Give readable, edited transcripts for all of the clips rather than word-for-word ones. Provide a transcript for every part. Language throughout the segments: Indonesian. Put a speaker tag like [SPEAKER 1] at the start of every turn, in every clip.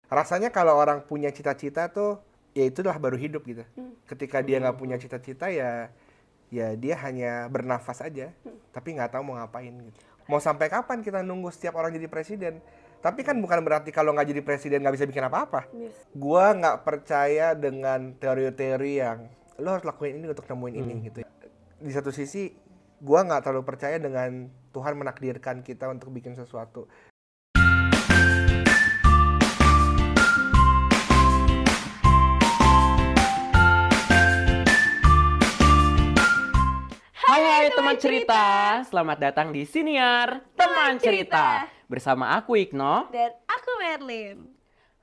[SPEAKER 1] Rasanya kalau orang punya cita-cita tuh, ya itulah baru hidup gitu. Ketika dia nggak punya cita-cita ya dia hanya bernafas aja, tapi nggak tahu mau ngapain gitu. Mau sampai kapan kita nunggu setiap orang jadi presiden? Tapi kan bukan berarti kalau nggak jadi presiden nggak bisa bikin apa-apa. Gua nggak percaya dengan teori-teori yang lo harus lakuin ini untuk nemuin ini gitu. Di satu sisi, gua nggak terlalu percaya dengan Tuhan menakdirkan kita untuk bikin sesuatu.
[SPEAKER 2] Hai teman cerita, selamat datang di Siniar Teman Cerita. Bersama aku Ikno
[SPEAKER 3] Dan aku Merlin.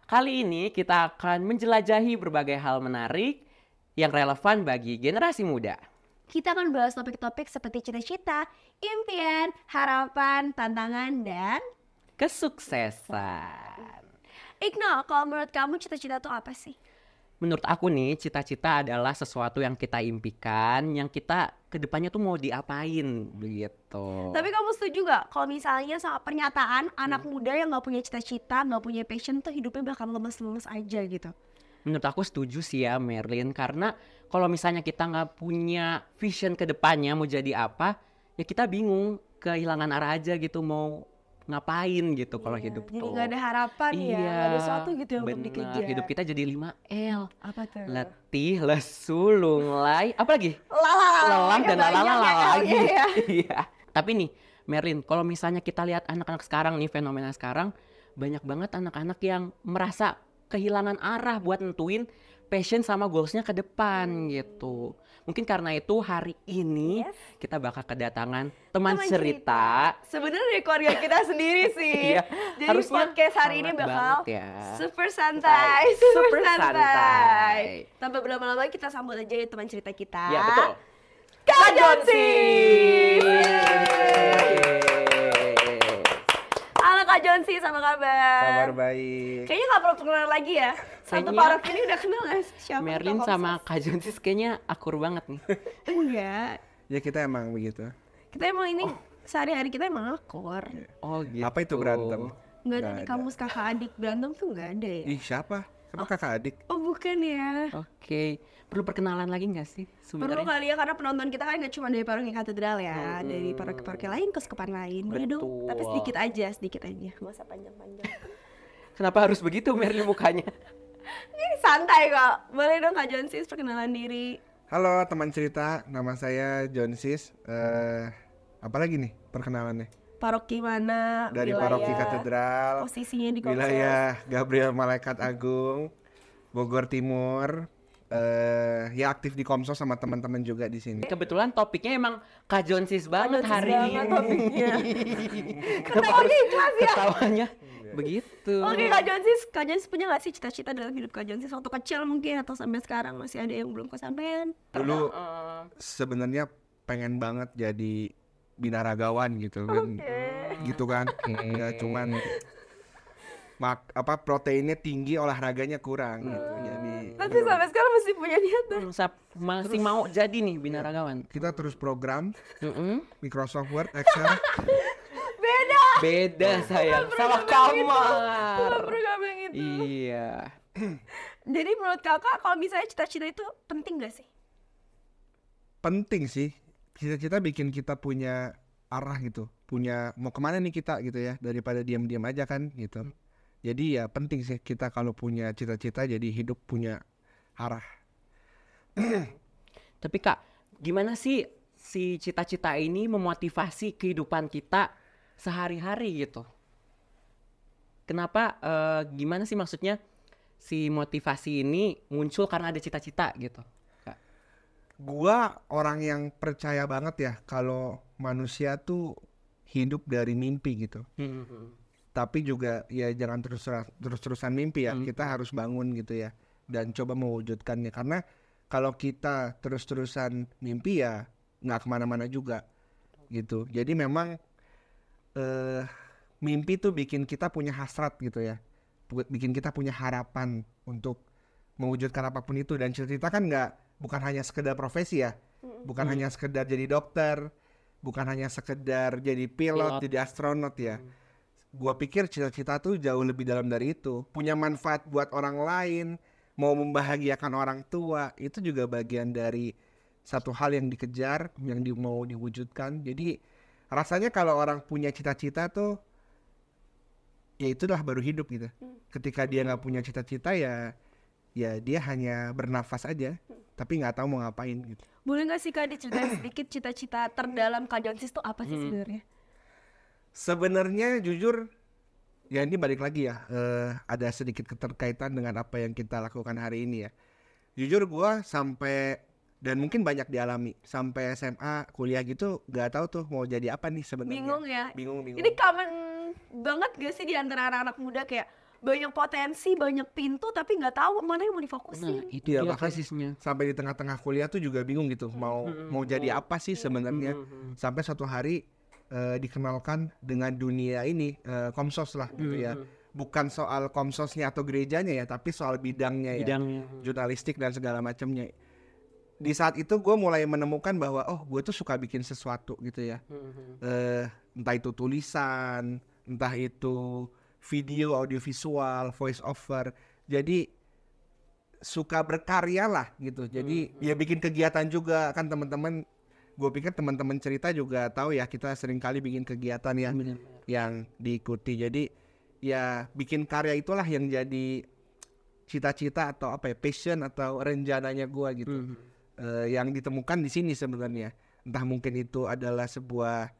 [SPEAKER 2] Kali ini kita akan menjelajahi berbagai hal menarik yang relevan bagi generasi muda.
[SPEAKER 3] Kita akan bahas topik-topik seperti cita-cita, impian, harapan, tantangan, dan
[SPEAKER 2] Kesuksesan.
[SPEAKER 3] Ikno, kalau menurut kamu cita-cita itu apa sih?
[SPEAKER 2] Menurut aku nih, cita-cita adalah sesuatu yang kita impikan, yang kita kedepannya tuh mau diapain begitu.
[SPEAKER 3] Tapi kamu setuju gak kalau misalnya sama pernyataan anak muda yang gak punya cita-cita, gak punya passion tuh hidupnya bakal lemes-lemes aja gitu?
[SPEAKER 2] Menurut aku setuju sih ya Merlin, karena kalau misalnya kita nggak punya vision ke depannya mau jadi apa, ya kita bingung, kehilangan arah aja gitu mau ngapain gitu kalau hidup
[SPEAKER 3] Jadi
[SPEAKER 2] tuh.
[SPEAKER 3] gak ada harapan ya, gak ada sesuatu gitu yang belum
[SPEAKER 2] bener.
[SPEAKER 3] dikejar.
[SPEAKER 2] Hidup kita jadi 5L.
[SPEAKER 3] Apa tuh?
[SPEAKER 2] Letih, lesu, lunglai, apa lagi?
[SPEAKER 3] Lelah
[SPEAKER 2] Dan lalala lagi.
[SPEAKER 3] Ya.
[SPEAKER 2] Iya. Tapi nih Merlin, kalau misalnya kita lihat anak-anak sekarang nih, fenomena sekarang, banyak banget anak-anak yang merasa kehilangan arah buat nentuin passion sama goalsnya ke depan gitu. Mungkin karena itu hari ini kita bakal kedatangan teman cerita.
[SPEAKER 3] Sebenarnya dari keluarga kita sendiri sih.
[SPEAKER 2] Iya,
[SPEAKER 3] Jadi
[SPEAKER 2] harusnya
[SPEAKER 3] podcast hari ini
[SPEAKER 2] hangat
[SPEAKER 3] bakal
[SPEAKER 2] banget ya.
[SPEAKER 3] super santai. Tanpa berlama-lama kita sambut aja ya teman cerita kita.
[SPEAKER 2] Ya betul.
[SPEAKER 3] Kak Jonsi. Halo Kak Jonsi, apa kabar?
[SPEAKER 1] Kabar baik.
[SPEAKER 3] Kayaknya gak perlu perkenalan lagi ya. Satu
[SPEAKER 2] Kayaknya
[SPEAKER 3] parok ini udah kenal gak sih siapa?
[SPEAKER 2] Merlin
[SPEAKER 3] Kak
[SPEAKER 2] sama
[SPEAKER 3] Homsos?
[SPEAKER 2] Kak Jonsis kayaknya akur banget nih.
[SPEAKER 3] Enggak.
[SPEAKER 1] Ya kita emang begitu.
[SPEAKER 3] Kita emang ini sehari-hari kita emang akur.
[SPEAKER 2] Oh gitu.
[SPEAKER 1] Apa itu berantem?
[SPEAKER 3] Enggak ada
[SPEAKER 1] Nggak
[SPEAKER 3] di
[SPEAKER 1] ada.
[SPEAKER 3] kamus kakak adik berantem tuh enggak ada ya?
[SPEAKER 1] Ih siapa? Siapa kakak adik?
[SPEAKER 3] Oh bukan ya.
[SPEAKER 2] Oke, perlu perkenalan lagi nggak sih
[SPEAKER 3] Perlu
[SPEAKER 2] sebenarnya?
[SPEAKER 3] kali ya karena penonton kita kan gak cuma dari paroki katedral ya, dari paroki-paroki lain, keuskupan lain. Boleh dong,
[SPEAKER 2] Betul.
[SPEAKER 3] tapi sedikit aja. Gak usah panjang-panjang.
[SPEAKER 2] Kenapa harus begitu Merlin mukanya?
[SPEAKER 3] Ini santai kok. Boleh dong Kak Jonsis perkenalan diri.
[SPEAKER 1] Halo teman cerita, nama saya Jonsis. Apa lagi nih perkenalannya?
[SPEAKER 3] Paroki mana?
[SPEAKER 1] Dari
[SPEAKER 3] wilayah,
[SPEAKER 1] Paroki Katedral,
[SPEAKER 3] posisinya di Komsos.
[SPEAKER 1] wilayah Gabriel Malaikat Agung, Bogor Timur. Ya aktif di Komsos sama teman-teman juga di sini.
[SPEAKER 2] Kebetulan topiknya emang Kak Jonsis banget
[SPEAKER 3] Jonsis
[SPEAKER 2] hari
[SPEAKER 3] banget
[SPEAKER 2] ini.
[SPEAKER 3] topiknya.
[SPEAKER 2] Kenapa
[SPEAKER 3] Ketawanya ikhlas ya?
[SPEAKER 2] ketawanya begitu?
[SPEAKER 3] Oke Kak Jonsis punya gak sih cita-cita dalam hidup Kak Jonsis waktu kecil mungkin atau sampai sekarang masih ada yang belum kesampaian?
[SPEAKER 1] Dulu sebenarnya pengen banget jadi binaragawan gitu kan. Gitu kan. Ya cuman proteinnya tinggi, olahraganya kurang gitu. Jadi
[SPEAKER 3] Tapi sampai sekarang masih punya niat tuh.
[SPEAKER 2] Masih mau jadi nih binaragawan.
[SPEAKER 1] kita terus program
[SPEAKER 2] Mm-mm.
[SPEAKER 1] Microsoft Word, Excel.
[SPEAKER 2] Beda sayang, salah kamar.
[SPEAKER 3] Program yang itu.
[SPEAKER 2] Iya.
[SPEAKER 3] Jadi menurut kakak kalau misalnya cita-cita itu penting gak sih?
[SPEAKER 1] Penting sih. Cita-cita bikin kita punya arah gitu. Punya mau kemana nih kita gitu ya. Daripada diam-diam aja kan gitu. Jadi ya penting sih kita kalau punya cita-cita jadi hidup punya arah.
[SPEAKER 2] Tapi Kak, gimana sih si cita-cita ini memotivasi kehidupan kita sehari-hari gitu? Kenapa, gimana sih maksudnya si motivasi ini muncul karena ada cita-cita gitu, Kak?
[SPEAKER 1] Gua orang yang percaya banget ya kalau manusia tuh hidup dari mimpi gitu. Tapi juga ya jangan terus-terusan mimpi ya. Kita harus bangun gitu ya dan coba mewujudkannya. Karena kalau kita terus-terusan mimpi ya nggak kemana-mana juga gitu. Jadi memang mimpi tuh bikin kita punya hasrat gitu ya. Bikin kita punya harapan untuk mewujudkan apapun itu. Dan cita-cita kan bukan hanya sekedar profesi ya. Bukan hanya sekedar jadi dokter. Bukan hanya sekedar jadi pilot, jadi astronot ya. Gua pikir cita-cita tuh jauh lebih dalam dari itu. Punya manfaat buat orang lain, mau membahagiakan orang tua, itu juga bagian dari satu hal yang dikejar, yang mau diwujudkan. Jadi rasanya kalau orang punya cita-cita tuh, ya itulah baru hidup gitu. Ketika dia nggak punya cita-cita ya dia hanya bernafas aja, tapi nggak tahu mau ngapain gitu.
[SPEAKER 3] Boleh nggak sih Kak diceritain sedikit cita-cita terdalam Kak Jonsis tuh apa sih sebenarnya?
[SPEAKER 1] Sebenarnya jujur, ya ini balik lagi ya, ada sedikit keterkaitan dengan apa yang kita lakukan hari ini ya. Jujur gua sampai, dan mungkin banyak dialami, sampai SMA, kuliah gitu gak tahu tuh mau jadi apa nih sebenarnya.
[SPEAKER 3] Bingung ya?
[SPEAKER 1] Bingung.
[SPEAKER 3] Ini common banget gak sih di antara anak-anak muda, kayak banyak potensi, banyak pintu tapi nggak tahu mana yang mau
[SPEAKER 2] Nah,
[SPEAKER 3] difokusin.
[SPEAKER 2] itu
[SPEAKER 1] Iya,
[SPEAKER 2] dia
[SPEAKER 1] bahkan
[SPEAKER 2] krisisnya.
[SPEAKER 1] sampai di tengah-tengah kuliah tuh juga bingung gitu, mau jadi apa sih sebenarnya. Sampai suatu hari dikenalkan dengan dunia ini, komsos lah gitu ya. Bukan soal komsosnya atau gerejanya ya, tapi soal bidangnya ya, jurnalistik dan segala macamnya. Di saat itu gue mulai menemukan bahwa gue tuh suka bikin sesuatu gitu ya. Entah itu tulisan, entah itu video, audiovisual, voice over. Jadi suka berkarya lah gitu. Jadi ya bikin kegiatan juga kan teman-teman. Gue pikir teman-teman cerita juga tahu ya, kita sering kali bikin kegiatan ya yang diikuti. Jadi ya bikin karya itulah yang jadi cita-cita atau apa ya, passion atau rencananya gue gitu. Yang ditemukan di sini sebenarnya. Entah mungkin itu adalah sebuah,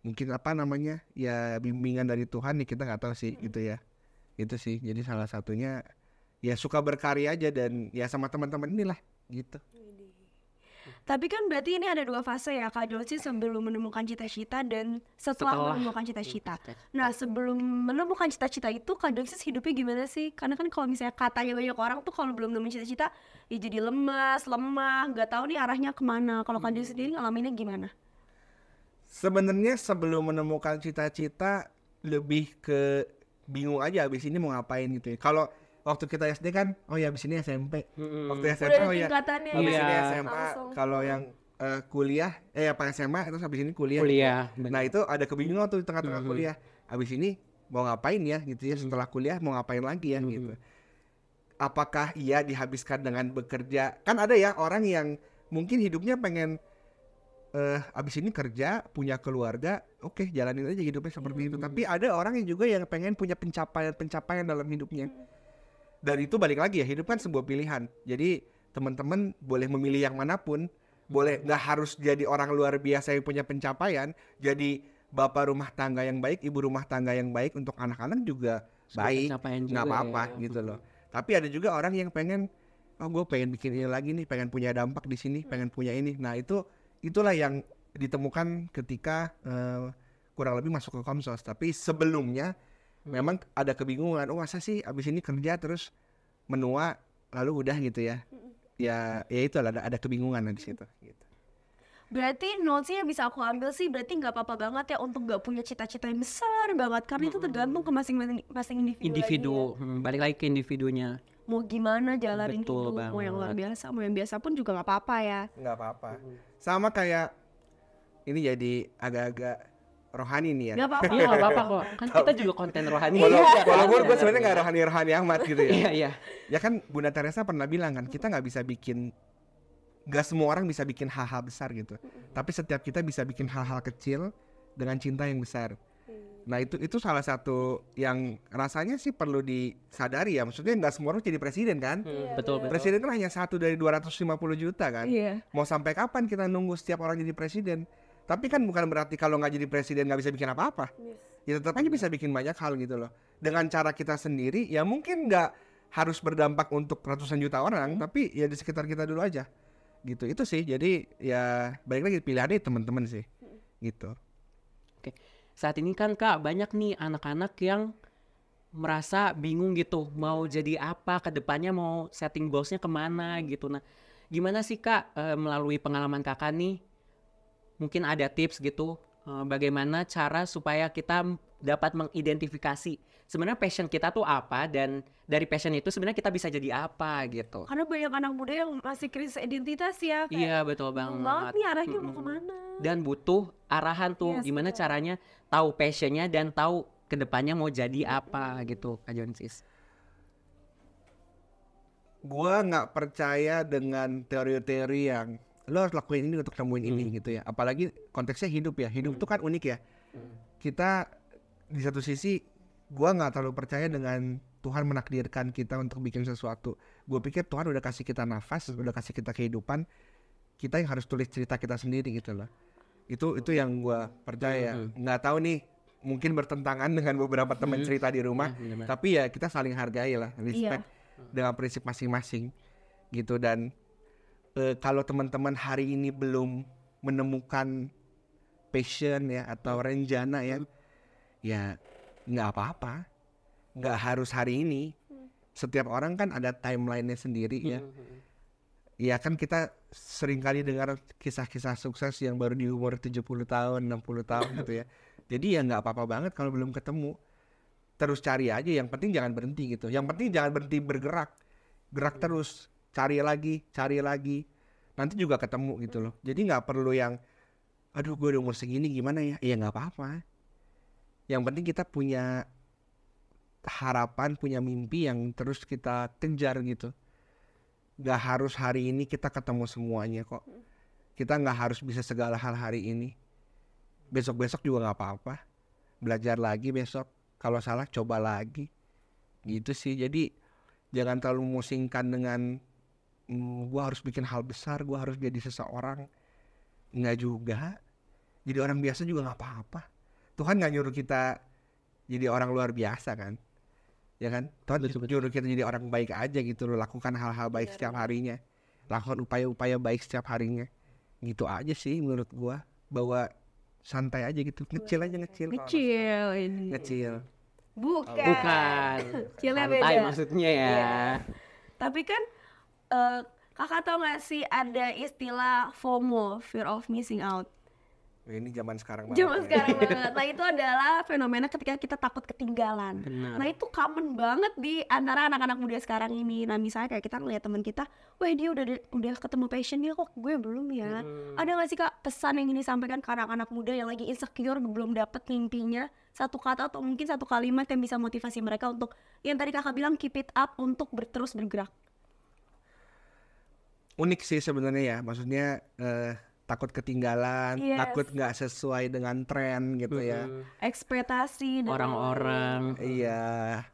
[SPEAKER 1] mungkin apa namanya ya, bimbingan dari Tuhan nih, kita nggak tahu sih gitu ya. Itu sih, jadi salah satunya ya suka berkarya aja, dan ya sama teman-teman inilah gitu.
[SPEAKER 3] Tapi kan berarti ini ada dua fase ya Kak Jonsis, sebelum menemukan cita-cita dan setelah menemukan cita-cita. Nah, sebelum menemukan cita-cita itu Kak Jonsis hidupnya gimana sih? Karena kan kalau misalnya katanya banyak orang tuh kalau belum menemukan cita-cita ya jadi lemas, lemah, nggak tahu nih arahnya kemana. Kalau Kak Jonsis sendiri ngalaminnya gimana?
[SPEAKER 1] Sebenarnya sebelum menemukan cita-cita lebih ke bingung aja abis ini mau ngapain gitu ya. Kalau waktu kita SD kan, ya abis ini SMP. Waktu SMP ya abis ini SMA.
[SPEAKER 3] Langsung.
[SPEAKER 1] Kalau yang kuliah, apa SMA, terus abis ini kuliah. Gitu. Nah itu ada kebingungan tuh di tengah-tengah kuliah. Abis ini mau ngapain ya gitu ya, setelah kuliah mau ngapain lagi ya gitu. Apakah ia dihabiskan dengan bekerja? Kan ada ya orang yang mungkin hidupnya pengen abis ini kerja, punya keluarga, oke, jalanin aja hidupnya seperti itu. Tapi ada orang yang juga yang pengen punya pencapaian dalam hidupnya. Dan itu balik lagi ya, hidup kan sebuah pilihan. Jadi teman-teman boleh memilih yang manapun, boleh nggak harus jadi orang luar biasa yang punya pencapaian, jadi bapak rumah tangga yang baik, ibu rumah tangga yang baik untuk anak-anak juga baik, nggak apa-apa gitu loh. Tapi ada juga orang yang pengen, gue pengen bikin ini lagi nih, pengen punya dampak di sini, pengen punya ini. Nah itulah yang ditemukan ketika kurang lebih masuk ke Komsos. Tapi sebelumnya memang ada kebingungan, masa sih abis ini kerja terus menua lalu udah gitu ya. Ya itu ada kebingungan di situ gitu.
[SPEAKER 3] Berarti notes yang bisa aku ambil sih, berarti nggak apa-apa banget ya untuk nggak punya cita-cita yang besar banget, karena itu tergantung ke masing-masing individu.
[SPEAKER 2] Balik lagi ke individunya.
[SPEAKER 3] Mau gimana jalanin
[SPEAKER 2] Betul
[SPEAKER 3] hidup, mau yang luar
[SPEAKER 2] banget.
[SPEAKER 3] biasa, mau yang biasa pun juga nggak apa-apa ya.
[SPEAKER 1] Nggak apa-apa. Sama kayak ini jadi agak-agak rohani nih ya.
[SPEAKER 3] Nggak apa-apa.
[SPEAKER 2] Iya nggak apa-apa kok. Kan kita juga konten rohani.
[SPEAKER 1] Walaupun gue sebenarnya nggak rohani amat gitu ya.
[SPEAKER 2] Iya.
[SPEAKER 1] Ya kan Bunda Teresa pernah bilang kan, kita nggak bisa bikin, nggak semua orang bisa bikin hal-hal besar gitu. Tapi setiap kita bisa bikin hal-hal kecil dengan cinta yang besar. Nah itu salah satu yang rasanya sih perlu disadari ya. Maksudnya nggak semua orang jadi presiden kan.
[SPEAKER 2] Betul.
[SPEAKER 1] Presiden kan hanya 1 dari 250 juta kan.
[SPEAKER 3] Iya.
[SPEAKER 1] Mau sampai kapan kita nunggu setiap orang jadi presiden? Tapi kan bukan berarti kalau nggak jadi presiden nggak bisa bikin apa-apa. Ya tetap aja bisa bikin banyak hal gitu loh. Dengan cara kita sendiri, ya mungkin nggak harus berdampak untuk ratusan juta orang, tapi ya di sekitar kita dulu aja. Gitu, itu sih. Jadi ya balik lagi pilihannya teman-teman sih. Gitu.
[SPEAKER 2] Oke. Saat ini kan Kak banyak nih anak-anak yang merasa bingung gitu, mau jadi apa ke depannya, mau setting goalsnya kemana gitu. Nah, gimana sih Kak melalui pengalaman Kakak nih, mungkin ada tips gitu, bagaimana cara supaya kita dapat mengidentifikasi sebenarnya passion kita tuh apa, dan dari passion itu sebenarnya kita bisa jadi apa gitu.
[SPEAKER 3] Karena banyak anak muda yang masih krisis identitas ya.
[SPEAKER 2] Iya betul banget.
[SPEAKER 3] Nih arahnya mau kemana?
[SPEAKER 2] Dan butuh arahan tuh,
[SPEAKER 3] Yes,
[SPEAKER 2] gimana
[SPEAKER 3] betul.
[SPEAKER 2] caranya tahu passionnya dan tahu kedepannya mau jadi apa gitu Kak Jonsis?
[SPEAKER 1] Gua nggak percaya dengan teori-teori yang lo harus lakuin ini untuk nemuin ini gitu ya. Apalagi konteksnya hidup ya. Hidup tuh kan unik ya. Kita di satu sisi gua nggak terlalu percaya dengan Tuhan menakdirkan kita untuk bikin sesuatu. Gue pikir Tuhan udah kasih kita nafas, udah kasih kita kehidupan. Kita yang harus tulis cerita kita sendiri gitu loh. Itu yang gua percaya. Nggak tahu nih, mungkin bertentangan dengan beberapa teman cerita di rumah. Tapi ya kita saling hargai lah, respect dengan prinsip masing-masing gitu. Dan kalau teman-teman hari ini belum menemukan passion ya atau rencana ya nggak apa-apa, nggak harus hari ini. Setiap orang kan ada timeline-nya sendiri ya. Ya kan kita sering kali dengar kisah-kisah sukses yang baru di umur 70 tahun, 60 tahun gitu ya. Jadi ya nggak apa-apa banget kalau belum ketemu. Terus cari aja, yang penting jangan berhenti gitu. Yang penting jangan berhenti bergerak. Gerak terus, cari lagi. Nanti juga ketemu gitu loh. Jadi nggak perlu yang, aduh gue udah umur segini gimana ya? Iya nggak apa-apa. Yang penting kita punya harapan, punya mimpi yang terus kita kejar gitu. Gak harus hari ini kita ketemu semuanya kok. Kita gak harus bisa segala hal hari ini. Besok-besok juga gak apa-apa. Belajar lagi besok. Kalau salah coba lagi. Gitu sih. Jadi jangan terlalu memusingkan dengan gua harus bikin hal besar, gua harus jadi seseorang. Nggak juga. Jadi orang biasa juga gak apa-apa. Tuhan gak nyuruh kita jadi orang luar biasa kan. Ya kan, Tuhan nyuruh kita jadi orang baik aja gitu loh. Lakukan hal-hal baik setiap harinya, lakukan upaya-upaya baik setiap harinya. Gitu aja sih menurut gua. Bawa santai aja gitu, ngecil aja. Ngecil.
[SPEAKER 3] Bukan. Kecilnya beda.
[SPEAKER 2] Santai maksudnya ya.
[SPEAKER 3] Tapi kan kakak tau gak sih ada istilah FOMO, fear of missing out.
[SPEAKER 1] Ini zaman sekarang banget.
[SPEAKER 3] Nah itu adalah fenomena ketika kita takut ketinggalan.
[SPEAKER 2] Benar.
[SPEAKER 3] Nah itu common banget di antara anak-anak muda sekarang ini. Nah misalnya kayak kita ngeliat teman kita, wah dia udah ketemu passionnya kok, gue belum ya. Ada gak sih kak pesan yang ini disampaikan ke anak-anak muda yang lagi insecure, belum dapet mimpinya, satu kata atau mungkin satu kalimat yang bisa motivasi mereka untuk yang tadi kakak bilang keep it up, untuk terus bergerak.
[SPEAKER 1] Unik sih sebenarnya ya, maksudnya takut ketinggalan, takut nggak sesuai dengan tren gitu ya.
[SPEAKER 3] Ekspektasi
[SPEAKER 2] orang-orang.
[SPEAKER 1] Iya.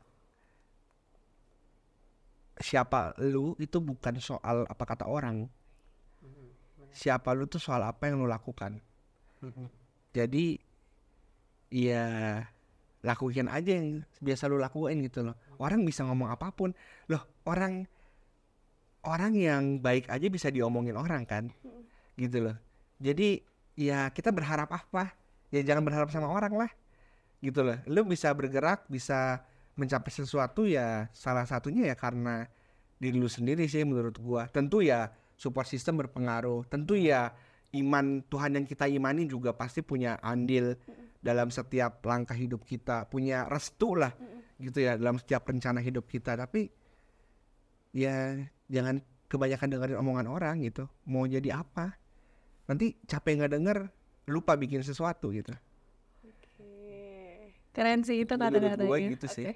[SPEAKER 1] Siapa lu itu bukan soal apa kata orang. Siapa lu tuh soal apa yang lu lakukan. Jadi ya lakuin aja yang biasa lu lakuin gitu loh. Orang bisa ngomong apapun. Loh, orang yang baik aja bisa diomongin orang kan. Gitu loh. Jadi ya kita berharap apa? Ya jangan berharap sama orang lah. Gitu loh. Lu bisa bergerak, bisa mencapai sesuatu ya salah satunya ya karena diri lu sendiri sih menurut gua. Tentu ya support system berpengaruh. Tentu ya iman Tuhan yang kita imani juga pasti punya andil dalam setiap langkah hidup kita. Punya restu lah gitu ya dalam setiap rencana hidup kita. Tapi ya jangan kebanyakan dengerin omongan orang gitu. Mau jadi apa? Nanti capek nggak denger, lupa bikin sesuatu gitu.
[SPEAKER 3] Keren sih itu kata-katanya.
[SPEAKER 1] Menurut gue gitu sih.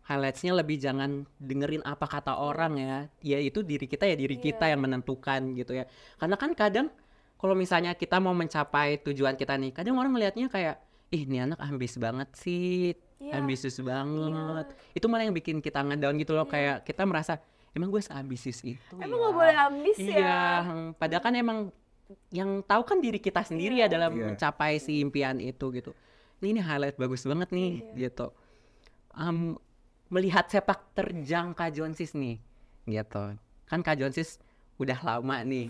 [SPEAKER 2] Highlights-nya lebih jangan dengerin apa kata orang ya. Ya itu diri kita kita yang menentukan gitu ya. Karena kan kadang kalau misalnya kita mau mencapai tujuan kita nih, kadang orang ngelihatnya kayak, ih ini anak ambis banget sih, ambisius banget. Itu malah yang bikin kita ngedown gitu loh. Kayak kita merasa, emang gue seambisius itu.
[SPEAKER 3] Emang gak boleh ambis ya?
[SPEAKER 2] Iya, padahal kan emang yang tahu kan diri kita sendiri ya dalam mencapai si impian itu gitu. Ini highlight bagus banget nih gitu. Melihat sepak terjang Kak Jonsis nih gitu. Kan Kak Jonsis udah lama nih.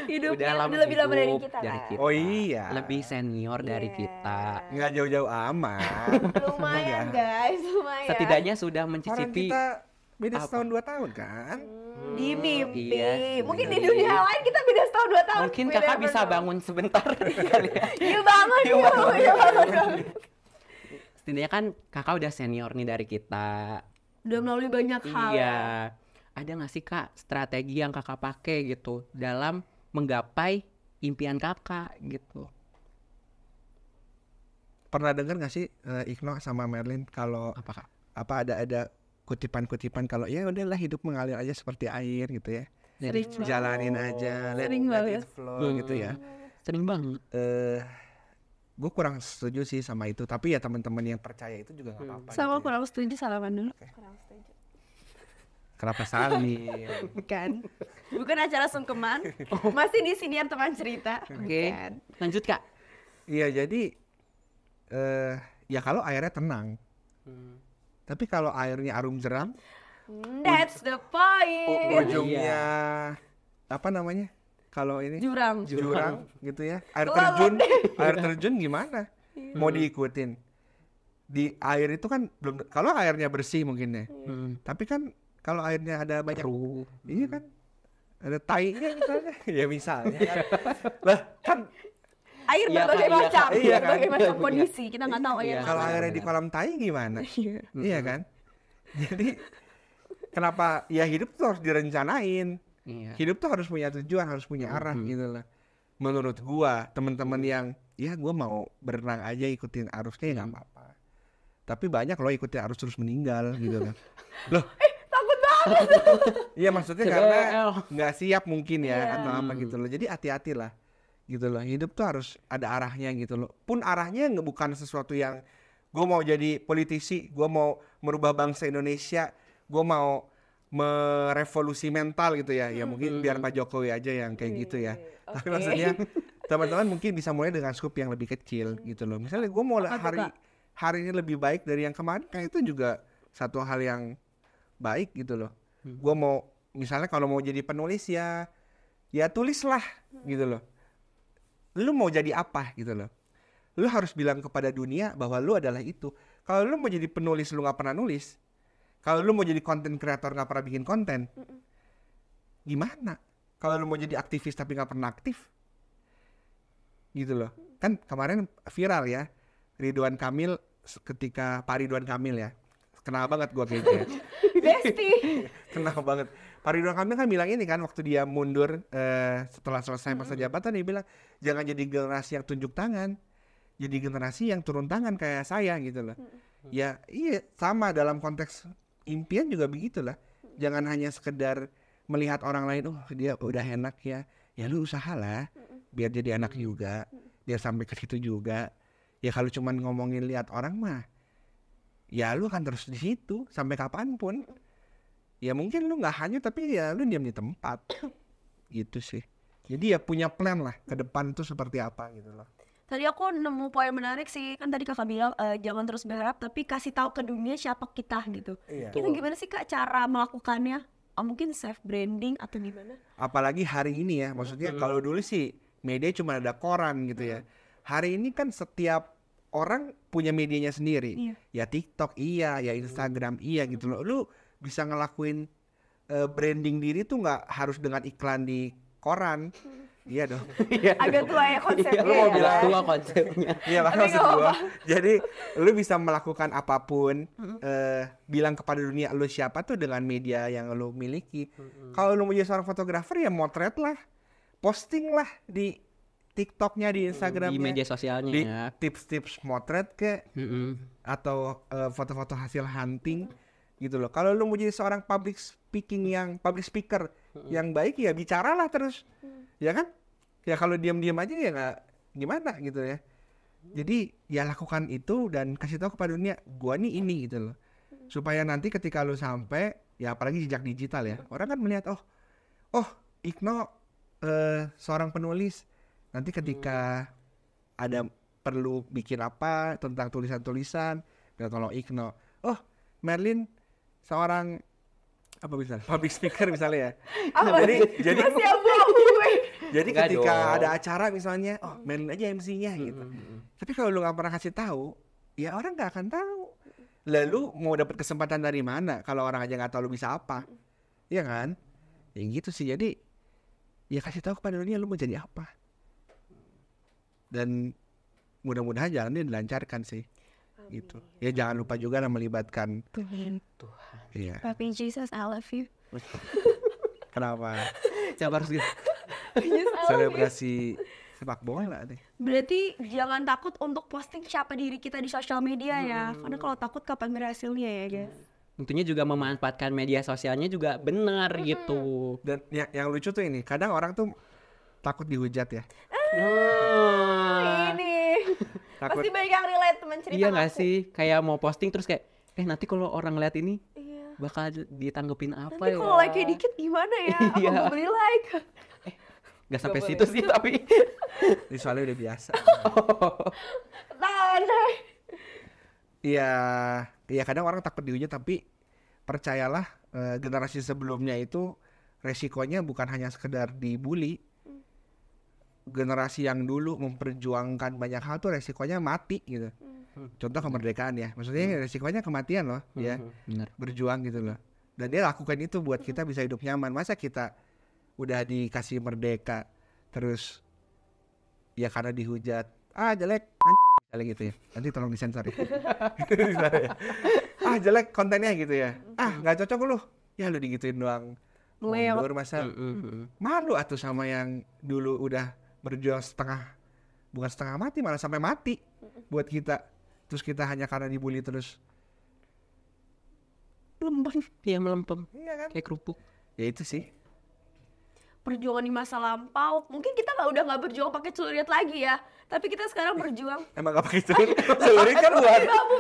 [SPEAKER 3] Hidupnya
[SPEAKER 2] udah
[SPEAKER 3] lebih lama dari kita
[SPEAKER 2] kan?
[SPEAKER 1] Oh iya.
[SPEAKER 2] Lebih senior dari kita.
[SPEAKER 1] Nggak jauh-jauh amat.
[SPEAKER 3] Lumayan guys, lumayan.
[SPEAKER 2] Setidaknya sudah
[SPEAKER 1] Orang
[SPEAKER 2] mencicipi.
[SPEAKER 1] kita beda setahun 2 tahun kan?
[SPEAKER 3] Di mimpi.
[SPEAKER 2] Iya.
[SPEAKER 3] Mungkin di dunia lain kita beda setahun 2 tahun.
[SPEAKER 2] Mungkin kakak bisa bangun sebentar kali ya.
[SPEAKER 3] Yuk bangun, yuk.
[SPEAKER 2] Setidaknya kan kakak udah senior nih dari kita.
[SPEAKER 3] Udah melalui banyak hal.
[SPEAKER 2] Iya. Ada gak sih kak strategi yang kakak pakai gitu dalam menggapai impian kakak gitu?
[SPEAKER 4] pernah dengar nggak sih Ikno sama Merlin kalau
[SPEAKER 2] Apa Kak?
[SPEAKER 4] ada kutipan-kutipan kalau ya udahlah hidup mengalir aja seperti air gitu ya.
[SPEAKER 3] Sering banget.
[SPEAKER 4] Jalanin aja,
[SPEAKER 3] Sering
[SPEAKER 4] let
[SPEAKER 3] banget.
[SPEAKER 4] it flow gitu ya.
[SPEAKER 2] Sering banget.
[SPEAKER 4] Gue kurang setuju sih sama itu, tapi ya teman-teman yang percaya itu juga nggak apa-apa.
[SPEAKER 3] Sama
[SPEAKER 4] gitu ya.
[SPEAKER 3] kurang setuju, salaman dulu.
[SPEAKER 4] Kenapa saling?
[SPEAKER 3] Bukan acara sungkeman. Masih di sini teman cerita.
[SPEAKER 2] Oke.
[SPEAKER 3] Bukan.
[SPEAKER 2] Lanjut Kak.
[SPEAKER 4] Iya, jadi ya kalau airnya tenang. Tapi kalau airnya arum jeram,
[SPEAKER 3] That's the point.
[SPEAKER 4] ujungnya apa namanya? Kalau ini
[SPEAKER 3] Jurang.
[SPEAKER 4] jurang gitu ya. Air
[SPEAKER 3] Lalat.
[SPEAKER 4] terjun gimana? Mau diikutin. Di air itu kan belum, kalau airnya bersih mungkin ya. Tapi kan kalau airnya ada banyak iya kan ada tainya misalnya. Ya misalnya kan. Lah kan
[SPEAKER 3] Air
[SPEAKER 2] Iya,
[SPEAKER 3] berbagai
[SPEAKER 2] Kak, iya,
[SPEAKER 3] macam,
[SPEAKER 4] Kak. Iya, kan?
[SPEAKER 3] berbagai macam
[SPEAKER 2] Iya.
[SPEAKER 3] kondisi. Kita nggak tahu
[SPEAKER 2] Iya.
[SPEAKER 3] ya.
[SPEAKER 4] kalau airnya di kolam tai gimana? Iya kan? Jadi kenapa ya hidup tuh harus direncanain.
[SPEAKER 2] Iya.
[SPEAKER 4] Hidup tuh harus punya tujuan, harus punya arah gitu lah. Menurut gua, teman-teman yang ya gua mau berenang aja ikutin arusnya ya nggak apa-apa. Tapi banyak loh ikutin arus terus meninggal gitu kan. Loh,
[SPEAKER 3] Takut banget.
[SPEAKER 4] iya maksudnya
[SPEAKER 2] CBL.
[SPEAKER 4] karena nggak siap mungkin ya
[SPEAKER 3] Iya.
[SPEAKER 4] atau apa gitu loh. Jadi hati-hati lah gitu loh. Hidup tuh harus ada arahnya gitu loh. Pun arahnya nggak bukan sesuatu yang gua mau jadi politisi, gua mau merubah bangsa Indonesia, gua mau merevolusi mental gitu ya. Ya mungkin biar Pak Jokowi aja yang kayak gitu ya. Tapi
[SPEAKER 3] Oke.
[SPEAKER 4] maksudnya teman-teman mungkin bisa mulai dengan scoop yang lebih kecil gitu loh. Misalnya gua mau
[SPEAKER 3] Apa tuh, Kak?
[SPEAKER 4] hari ini lebih baik dari yang kemarin, kan itu juga satu hal yang baik gitu loh. Gua mau misalnya kalau mau jadi penulis ya tulislah gitu loh. Lu mau jadi apa gitu loh. Lu harus bilang kepada dunia bahwa lu adalah itu. Kalau lu mau jadi penulis lu nggak pernah nulis, kalau lu mau jadi konten kreator nggak pernah bikin konten, gimana? Kalau lu mau jadi aktivis tapi nggak pernah aktif, gitu loh. Kan kemarin viral ya, Ridwan Kamil ketika Pak Ridwan Kamil ya, kenal banget gua kayaknya.
[SPEAKER 3] Besti.
[SPEAKER 4] Kenal banget. Pak Ridwan Kamil kan bilang ini kan waktu dia mundur setelah selesai masa jabatan, dia bilang jangan jadi generasi yang tunjuk tangan, jadi generasi yang turun tangan kayak saya gitu loh. Ya iya, sama dalam konteks impian juga begitulah. Jangan hanya sekedar melihat orang lain, oh dia udah enak ya, ya lu usahalah biar jadi enak juga, biar sampai ke situ juga. Ya kalau cuman ngomongin lihat orang mah, ya lu akan terus di situ sampai kapanpun. Ya mungkin lu nggak hanyut tapi ya lu diam di tempat gitu sih. Jadi ya punya plan lah ke depan tuh seperti apa gitu loh.
[SPEAKER 3] Tadi aku nemu poin menarik sih, kan tadi Kakak bilang jangan terus berharap tapi kasih tahu ke dunia siapa kita gitu.
[SPEAKER 4] Iya.
[SPEAKER 3] Kita gimana sih Kak cara melakukannya? Mungkin self branding atau gimana?
[SPEAKER 4] Apalagi hari ini ya, maksudnya kalau dulu sih media cuma ada koran gitu ya. Hari ini kan setiap orang punya medianya sendiri.
[SPEAKER 3] Iya.
[SPEAKER 4] Ya TikTok iya, ya Instagram iya gitu loh. Lu bisa ngelakuin branding diri tuh nggak harus dengan iklan di koran. Iya dong.
[SPEAKER 3] Agak tua ya konsepnya.
[SPEAKER 4] Lu mau
[SPEAKER 3] ya.
[SPEAKER 4] bilang
[SPEAKER 2] Tua konsepnya.
[SPEAKER 4] Iya
[SPEAKER 3] Tapi
[SPEAKER 4] maksud
[SPEAKER 3] nggak
[SPEAKER 4] gua. Jadi lu bisa melakukan apapun, bilang kepada dunia lu siapa tuh dengan media yang lu miliki. Kalau lu mau jadi seorang fotografer ya motret lah, posting lah di TikToknya, di Instagramnya,
[SPEAKER 2] Di media sosialnya
[SPEAKER 4] di
[SPEAKER 2] ya.
[SPEAKER 4] tips-tips motret ke atau foto-foto hasil hunting gitu loh. Kalau lu mau jadi seorang public speaker yang baik ya bicaralah terus, ya kan? Ya kalau diam-diam aja ya nggak gimana gitu ya. Jadi ya lakukan itu dan kasih tahu kepada dunia, gua nih ini gitu loh. Supaya nanti ketika lu sampai, ya apalagi jejak digital ya, orang kan melihat oh Ikno seorang penulis. Nanti ketika ada perlu bikin apa tentang tulisan-tulisan, minta tolong Ikno. Oh, Merlin seorang apa misalnya public speaker misalnya ya. jadi
[SPEAKER 3] Masih abu-abu gue.
[SPEAKER 4] jadi
[SPEAKER 2] Enggak
[SPEAKER 4] ketika
[SPEAKER 2] dong.
[SPEAKER 4] ada acara misalnya, oh Merlin aja MC-nya gitu. Tapi kalau lu nggak pernah kasih tahu, ya orang nggak akan tahu. Lalu mau dapat kesempatan dari mana kalau orang aja nggak tahu lu bisa apa? Iya kan? Ya gitu sih. Jadi ya kasih tahu kepada dunia lu mau jadi apa. Dan mudah-mudahan jalannya dilancarkan sih. Gitu. Ya jangan lupa juga melibatkan
[SPEAKER 3] Tuhan.
[SPEAKER 4] iya.
[SPEAKER 3] Papi Jesus, I love you.
[SPEAKER 4] Kenapa?
[SPEAKER 2] Siapa harus gitu?
[SPEAKER 4] Selebrasi sepak bola deh.
[SPEAKER 3] Berarti jangan takut untuk posting siapa diri kita di sosial media ya. Karena kalau takut kapan berhasilnya ya guys.
[SPEAKER 2] Tentunya juga memanfaatkan media sosialnya juga benar gitu.
[SPEAKER 4] Dan yang lucu tuh ini, kadang orang tuh takut dihujat ya.
[SPEAKER 3] Ini
[SPEAKER 4] Takut.
[SPEAKER 3] pasti banyak yang relate teman cerita.
[SPEAKER 2] Iya nggak sih, kayak mau posting terus kayak nanti kalau orang lihat ini
[SPEAKER 3] Iya.
[SPEAKER 2] bakal ditanggepin apa
[SPEAKER 3] Nanti
[SPEAKER 2] ya?
[SPEAKER 3] kalau like dikit gimana ya? Apa
[SPEAKER 2] Iya.
[SPEAKER 3] gue beli like?
[SPEAKER 2] Nggak sampai situ sih tapi.
[SPEAKER 4] Ini soalnya udah biasa.
[SPEAKER 3] Tahan.
[SPEAKER 4] Iya, iya kadang orang takut dihujat, tapi percayalah generasi sebelumnya itu resikonya bukan hanya sekedar dibully. Generasi yang dulu memperjuangkan banyak hal tuh resikonya mati gitu. Contoh kemerdekaan ya, maksudnya resikonya kematian loh, ya
[SPEAKER 2] Bener.
[SPEAKER 4] berjuang gitu loh. Dan dia lakukan itu buat kita bisa hidup nyaman. Masa kita udah dikasih merdeka terus ya karena dihujat, jelek, misalnya gitu ya. Nanti tolong disensor ya. Jelek kontennya gitu ya. Nggak cocok lu. Ya lu digituin doang. Mundur masa malu atuh sama yang dulu udah berjuang bukan setengah mati, malah sampai mati buat kita. Terus kita hanya karena dibully terus
[SPEAKER 2] Lempem, iya melempem.
[SPEAKER 4] Iya kan?
[SPEAKER 2] Kayak kerupuk.
[SPEAKER 4] Ya itu sih.
[SPEAKER 3] Perjuangan di masa lampau, mungkin kita udah nggak berjuang pakai celurit lagi ya, tapi kita sekarang berjuang
[SPEAKER 4] Emang gak pakai celurit? Celurit kan buat
[SPEAKER 3] pakai bambu.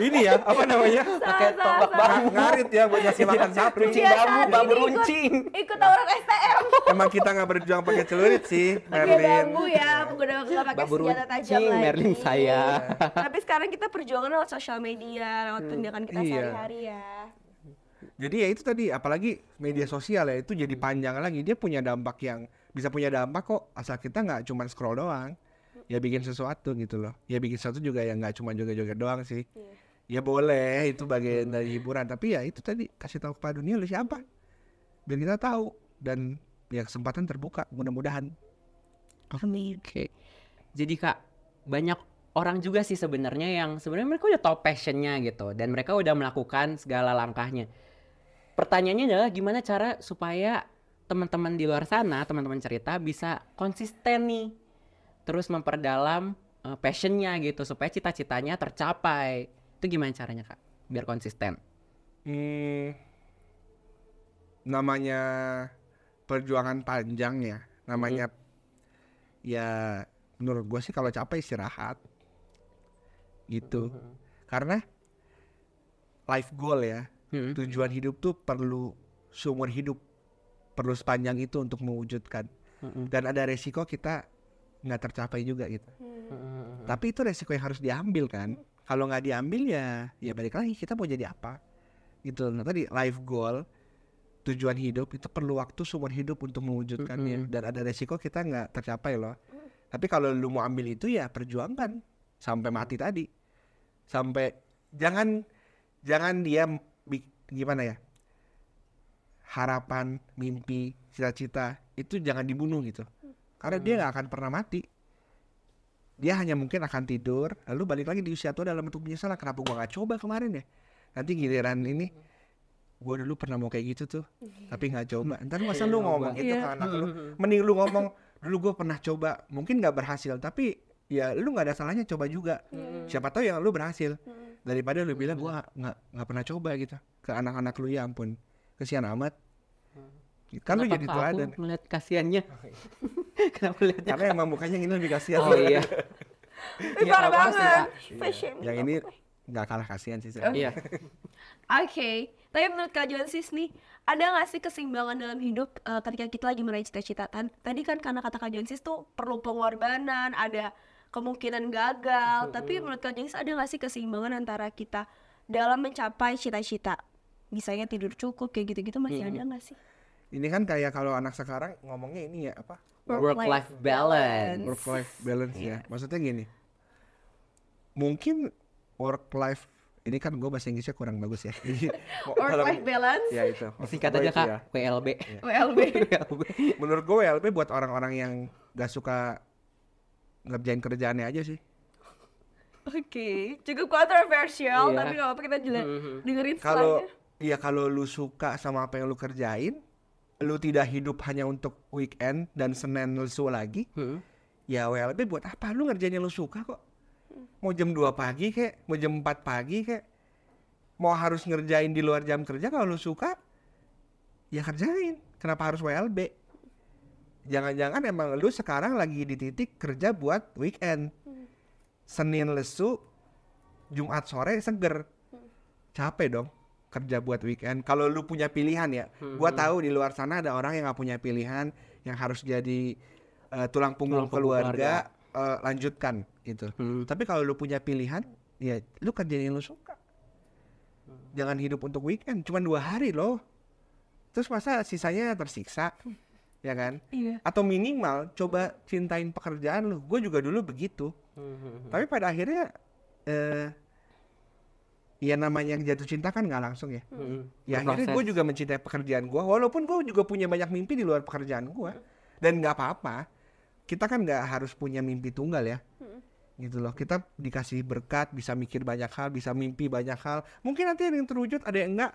[SPEAKER 4] ini ya, apa namanya?
[SPEAKER 2] Pakai tombak bambu.
[SPEAKER 4] Ngarit ya buat ngasih makan sapi.
[SPEAKER 2] Runcing
[SPEAKER 3] Iya,
[SPEAKER 2] bambu,
[SPEAKER 3] saat
[SPEAKER 2] bambu
[SPEAKER 3] ini
[SPEAKER 2] runcing.
[SPEAKER 3] Ikut tawuran STM.
[SPEAKER 4] Emang kita nggak berjuang pakai celurit sih,
[SPEAKER 3] Pakai
[SPEAKER 4] Merlin.
[SPEAKER 3] bambu ya, udah nggak pakai
[SPEAKER 2] Bambu
[SPEAKER 3] senjata tajam
[SPEAKER 2] runcing,
[SPEAKER 3] lagi.
[SPEAKER 2] Merlin saya.
[SPEAKER 3] Tapi sekarang kita perjuangan lewat sosial media, lewat tindakan kita
[SPEAKER 4] Iya.
[SPEAKER 3] sehari-hari ya.
[SPEAKER 4] Jadi ya itu tadi, apalagi media sosial ya, itu jadi panjang lagi. Dia punya dampak yang bisa punya dampak kok, asal kita nggak cuma scroll doang. Ya bikin sesuatu gitu loh. Ya bikin sesuatu juga ya nggak cuma joget-joget doang sih. Ya boleh, itu bagian dari hiburan. Tapi ya itu tadi, kasih tahu kepada dunia lu siapa. Biar kita tahu. Dan ya kesempatan terbuka, mudah-mudahan.
[SPEAKER 2] Oke. Jadi Kak, banyak orang juga sih sebenarnya yang sebenarnya mereka udah tahu passionnya gitu dan mereka udah melakukan segala langkahnya. Pertanyaannya adalah gimana cara supaya teman-teman di luar sana, teman-teman cerita bisa konsisten nih, terus memperdalam passionnya gitu supaya cita-citanya tercapai. Itu gimana caranya Kak? Biar konsisten.
[SPEAKER 4] Namanya perjuangan panjang ya, namanya ya menurut gue sih kalau capek istirahat gitu. Karena life goal ya, tujuan hidup tuh perlu seumur hidup, perlu sepanjang itu untuk mewujudkan. Dan ada resiko kita nggak tercapai juga gitu. Tapi itu resiko yang harus diambil kan. Kalau nggak diambil ya balik lagi kita mau jadi apa gitu. Nah tadi life goal, tujuan hidup itu perlu waktu seumur hidup untuk mewujudkannya. Dan ada resiko kita nggak tercapai loh. Tapi kalau lu mau ambil itu ya perjuangkan sampai mati tadi. Sampai jangan dia gimana ya, harapan, mimpi, cita-cita itu jangan dibunuh gitu. Karena dia gak akan pernah mati. Dia hanya mungkin akan tidur, lalu balik lagi di usia tua dalam bentuk penyesalan. Kenapa gua gak coba kemarin ya? Nanti giliran ini, gua dulu pernah mau kayak gitu tuh, tapi gak coba. Ntar masa lu ngomong gitu ke anak lu. Mending lu ngomong, dulu gua pernah coba, mungkin gak berhasil, tapi ya lu gak ada salahnya coba juga. Siapa tahu yang lu berhasil. Daripada lu bilang gua nggak pernah coba gitu ke anak-anak lu, ya ampun kesian amat. Kan lu jadi teladan.
[SPEAKER 2] Aku ngeliat kasihannya. Kenapa lihatnya?
[SPEAKER 4] Karena emang mukanya ini lebih kasihan.
[SPEAKER 2] Oh iya.
[SPEAKER 3] Parah banget.
[SPEAKER 4] Yang ini nggak kalah kasihan sih.
[SPEAKER 2] Iya.
[SPEAKER 3] Oke, tapi menurut Kak Jonsis nih, ada nggak sih keseimbangan dalam hidup ketika kita lagi meraih cita-cita? Tadi kan karena kata Kak Jonsis tuh perlu pengorbanan, ada kemungkinan gagal. Tapi menurut Kak Jonsis ada nggak sih keseimbangan antara kita dalam mencapai cita-cita? Misalnya tidur cukup kayak gitu-gitu masih ada nggak sih?
[SPEAKER 4] Ini kan kayak kalau anak sekarang ngomongnya ini ya apa?
[SPEAKER 2] Work-life balance.
[SPEAKER 4] Work-life balance ya. Maksudnya gini, mungkin work-life ini kan gue bahasa Inggrisnya kurang bagus ya.
[SPEAKER 3] Work-life balance?
[SPEAKER 4] Ya itu.
[SPEAKER 2] Singkat aja Kak,
[SPEAKER 4] Ya.
[SPEAKER 2] WLB.
[SPEAKER 3] WLB.
[SPEAKER 4] Menurut gue WLP buat orang-orang yang gak suka ngerjain kerjaannya aja sih.
[SPEAKER 3] Oke, cukup kontroversial,
[SPEAKER 2] Iya.
[SPEAKER 3] tapi gak apa-apa kita dengerin
[SPEAKER 4] Kalau
[SPEAKER 3] setelahnya.
[SPEAKER 4] kalau lu suka sama apa yang lu kerjain, lu tidak hidup hanya untuk weekend dan Senin lesu lagi, ya WLB buat apa? Lu ngerjain yang lu suka kok. Mau jam 2 pagi kek, mau jam 4 pagi kek, mau harus ngerjain di luar jam kerja, kalau lu suka ya kerjain. Kenapa harus WLB? Jangan-jangan emang lu sekarang lagi di titik kerja buat weekend. Senin lesu, Jumat sore seger. Capek dong kerja buat weekend. Kalau lu punya pilihan ya. Gua tahu di luar sana ada orang yang gak punya pilihan, yang harus jadi tulang punggung keluarga, lanjutkan gitu. Tapi kalau lu punya pilihan, ya lu kerjain yang lu suka. Jangan hidup untuk weekend, cuma 2 hari loh. Terus masa sisanya tersiksa, ya kan?
[SPEAKER 3] Iya.
[SPEAKER 4] Atau minimal coba cintain pekerjaan lu. Gue juga dulu begitu. Tapi pada akhirnya ya namanya yang jatuh cinta kan nggak langsung ya. Ya akhirnya gue juga mencintai pekerjaan gue. Walaupun gue juga punya banyak mimpi di luar pekerjaan gue. Dan nggak apa-apa. Kita kan nggak harus punya mimpi tunggal ya. Gitu loh. Kita dikasih berkat, bisa mikir banyak hal, bisa mimpi banyak hal. Mungkin nanti ada yang terwujud, ada yang enggak.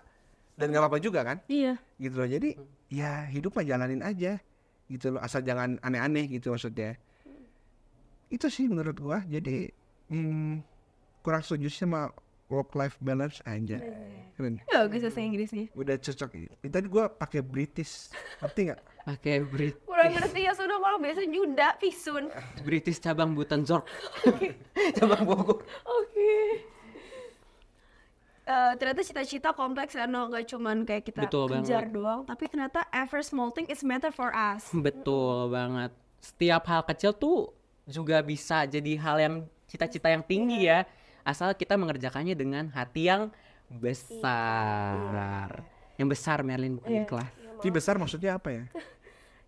[SPEAKER 4] Dan nggak apa-apa juga kan.
[SPEAKER 3] Iya.
[SPEAKER 4] Gitu loh. Jadi ya hidup mah jalanin aja. Gitu loh. Asal jangan aneh-aneh gitu maksudnya. Itu sih menurut gua. Jadi kurang setuju sama work-life balance aja. Keren.
[SPEAKER 3] Bagus bahasa Inggrisnya.
[SPEAKER 4] Udah cocok. Tadi gua pakai British. Ngerti nggak?
[SPEAKER 2] Pakai
[SPEAKER 3] Kurang ngerti ya sudah, kalau biasa Junda, Visun.
[SPEAKER 2] British cabang Buitenzorg. Cabang Bogor.
[SPEAKER 3] Oke. Ternyata cita-cita kompleks ya, no, gak cuman kayak kita
[SPEAKER 2] Betul
[SPEAKER 3] kejar
[SPEAKER 2] banget.
[SPEAKER 3] doang, tapi ternyata every small thing is matter for us.
[SPEAKER 2] Betul banget. Setiap hal kecil tuh juga bisa jadi hal yang cita-cita yang tinggi ya. Asal kita mengerjakannya dengan hati yang besar. Yang besar, Merlin, bukan ikhlas.
[SPEAKER 4] Hati besar maksudnya apa ya?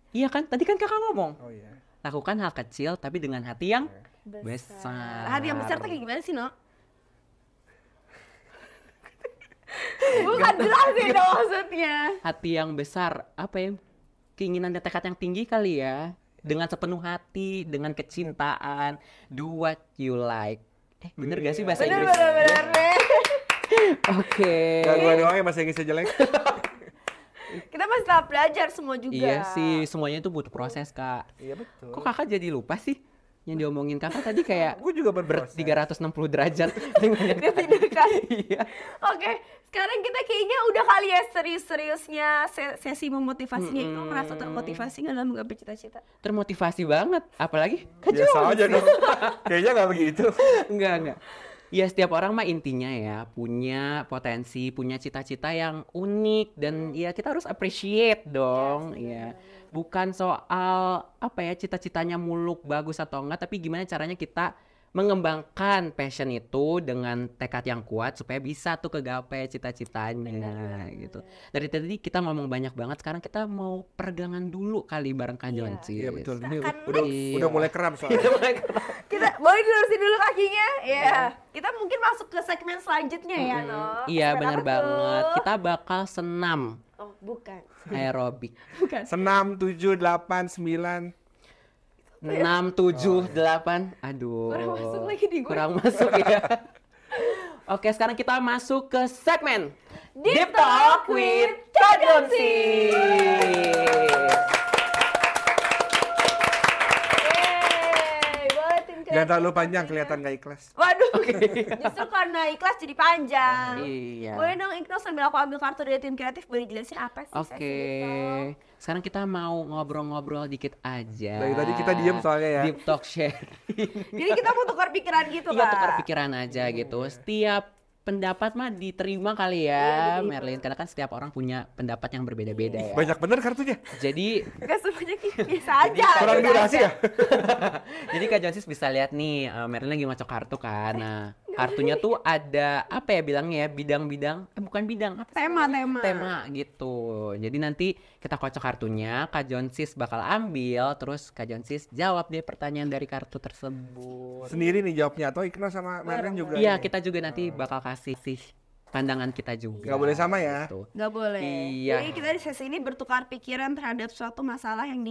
[SPEAKER 2] Iya kan? Tadi kan kakak ngomong.
[SPEAKER 4] Oh iya.
[SPEAKER 2] Lakukan hal kecil tapi dengan hati yang besar.
[SPEAKER 3] Hati yang besar tuh kayak gimana sih, no? Bukan jelasin dong maksudnya.
[SPEAKER 2] Hati yang besar, apa ya? Keinginan dan tekad yang tinggi kali ya. Dengan sepenuh hati, dengan kecintaan, do what you like. Bener gak sih bahasa Inggris?
[SPEAKER 3] Bener deh.
[SPEAKER 2] Oke.
[SPEAKER 4] Gak gua doang yang bahasa Inggrisnya jelek.
[SPEAKER 3] Kita masih tahap belajar semua juga.
[SPEAKER 2] Iya sih, semuanya itu butuh proses, Kak.
[SPEAKER 4] Iya betul.
[SPEAKER 2] Kok kakak jadi lupa sih? Yang diomongin kakak tadi kayak
[SPEAKER 4] Gue juga berproses.
[SPEAKER 2] 360 derajat.
[SPEAKER 3] Ketindukan.
[SPEAKER 2] Iya.
[SPEAKER 3] Oke, sekarang kita kayaknya udah kali ya serius-seriusnya sesi memotivasinya. Itu merasa termotivasi nggak dalam menggapai cita-cita?
[SPEAKER 2] Termotivasi banget, apalagi Kak
[SPEAKER 4] Biasa
[SPEAKER 2] Jones.
[SPEAKER 4] aja dong. Kayaknya gak begitu.
[SPEAKER 2] Enggak. Ya setiap orang mah intinya ya punya potensi, punya cita-cita yang unik dan ya kita harus appreciate dong. Ya, bukan soal apa ya cita-citanya muluk bagus atau enggak, tapi gimana caranya kita mengembangkan passion itu dengan tekad yang kuat supaya bisa tuh kegapai cita-citanya gitu. Dari tadi kita ngomong banyak banget, sekarang kita mau peregangan dulu kali bareng Kak Jonsi.
[SPEAKER 4] Iya betul. Ini
[SPEAKER 2] Iya.
[SPEAKER 4] udah mulai kram soalnya.
[SPEAKER 3] Kita boleh dilurusin dulu kakinya, ya. Kita mungkin masuk ke segmen selanjutnya ya, no.
[SPEAKER 2] Iya
[SPEAKER 3] Segmen
[SPEAKER 2] benar
[SPEAKER 3] apa tuh?
[SPEAKER 2] banget. Kita bakal senam
[SPEAKER 3] Oh, bukan.
[SPEAKER 2] aerobik.
[SPEAKER 4] Senam 7, 8, 9.
[SPEAKER 2] 6, 7, 8. Aduh.
[SPEAKER 3] Kurang masuk lagi di gue.
[SPEAKER 2] Kurang masuk ya. Oke, sekarang kita masuk ke segmen
[SPEAKER 3] Deep Talk with Kak Jonsi. Boleh tim
[SPEAKER 4] Jangan terlalu
[SPEAKER 3] kreatif
[SPEAKER 4] panjang
[SPEAKER 3] pastinya.
[SPEAKER 4] kelihatan gak ikhlas.
[SPEAKER 3] Waduh, justru karena ikhlas jadi panjang.
[SPEAKER 2] Iya.
[SPEAKER 3] Boleh dong Ikhlas sambil aku ambil kartu dari tim kreatif, boleh jelasin apa sih sesi
[SPEAKER 2] Oke.
[SPEAKER 3] Deep Talk?
[SPEAKER 2] Sekarang kita mau ngobrol-ngobrol dikit aja.
[SPEAKER 4] Dari tadi kita diem soalnya ya.
[SPEAKER 2] Deep Talk share.
[SPEAKER 3] Jadi kita mau tukar pikiran gitu,
[SPEAKER 2] Iya,
[SPEAKER 3] Kak.
[SPEAKER 2] tukar pikiran aja gitu. Setiap pendapat mah diterima kali ya, Merlin. Karena kan setiap orang punya pendapat yang berbeda-beda ya.
[SPEAKER 4] Banyak bener kartunya.
[SPEAKER 2] Jadi
[SPEAKER 3] Gak semuanya biasa aja.
[SPEAKER 4] Kurang
[SPEAKER 3] biasa
[SPEAKER 4] durasi
[SPEAKER 3] aja.
[SPEAKER 4] ya?
[SPEAKER 2] Jadi Kak Jonsis bisa lihat nih, Merlin lagi ngocok kartu kan. Nah, kartunya tuh ada apa ya bilangnya ya, bidang-bidang, bukan bidang, apa sih? Tema gitu. Jadi nanti kita kocok kartunya, Kak Jonsis bakal ambil, terus Kak Jonsis jawab deh pertanyaan dari kartu tersebut.
[SPEAKER 4] Sendiri nih jawabnya atau Ikhlas sama Merlin juga?
[SPEAKER 2] Iya,
[SPEAKER 4] nih?
[SPEAKER 2] kita juga nanti bakal kasih pandangan kita juga.
[SPEAKER 4] Nggak boleh sama ya?
[SPEAKER 2] Gitu.
[SPEAKER 3] Gak boleh.
[SPEAKER 2] Iya.
[SPEAKER 3] Jadi kita di sesi ini bertukar pikiran terhadap suatu masalah yang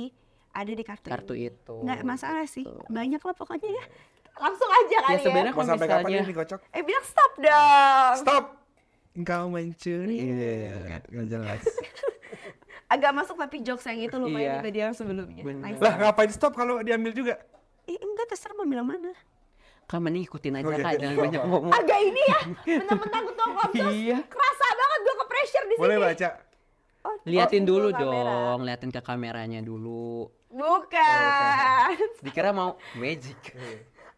[SPEAKER 3] ada di kartu ini.
[SPEAKER 2] Itu.
[SPEAKER 3] Nggak masalah sih, banyak lah pokoknya ya. Langsung aja kali
[SPEAKER 2] Ya sebenarnya
[SPEAKER 4] Mau
[SPEAKER 2] kalau
[SPEAKER 4] sampai kapan
[SPEAKER 2] misalnya
[SPEAKER 4] ini kocok?
[SPEAKER 3] bilang stop dong.
[SPEAKER 4] Stop! Engkau mencuri. Iya, nggak jelas.
[SPEAKER 3] Agak masuk tapi jokes yang itu lumayan
[SPEAKER 2] Iya.
[SPEAKER 3] dibanding yang sebelumnya.
[SPEAKER 2] Bener.
[SPEAKER 3] Nice.
[SPEAKER 4] Lah ngapain stop kalau diambil juga?
[SPEAKER 3] terserah mau bilang mana.
[SPEAKER 2] Kak mending ikutin aja
[SPEAKER 1] Oh, iya.
[SPEAKER 2] Kak, jangan banyak ngomong.
[SPEAKER 3] Agak ini ya, mentang-mentang ketua Komsos,
[SPEAKER 2] Iya.
[SPEAKER 3] kerasa banget gue ke pressure di sini.
[SPEAKER 1] Boleh baca?
[SPEAKER 2] Liatin
[SPEAKER 3] Oh,
[SPEAKER 2] dulu
[SPEAKER 3] kamera.
[SPEAKER 2] dong, liatin ke kameranya dulu.
[SPEAKER 3] Bukan.
[SPEAKER 2] Dikira mau magic.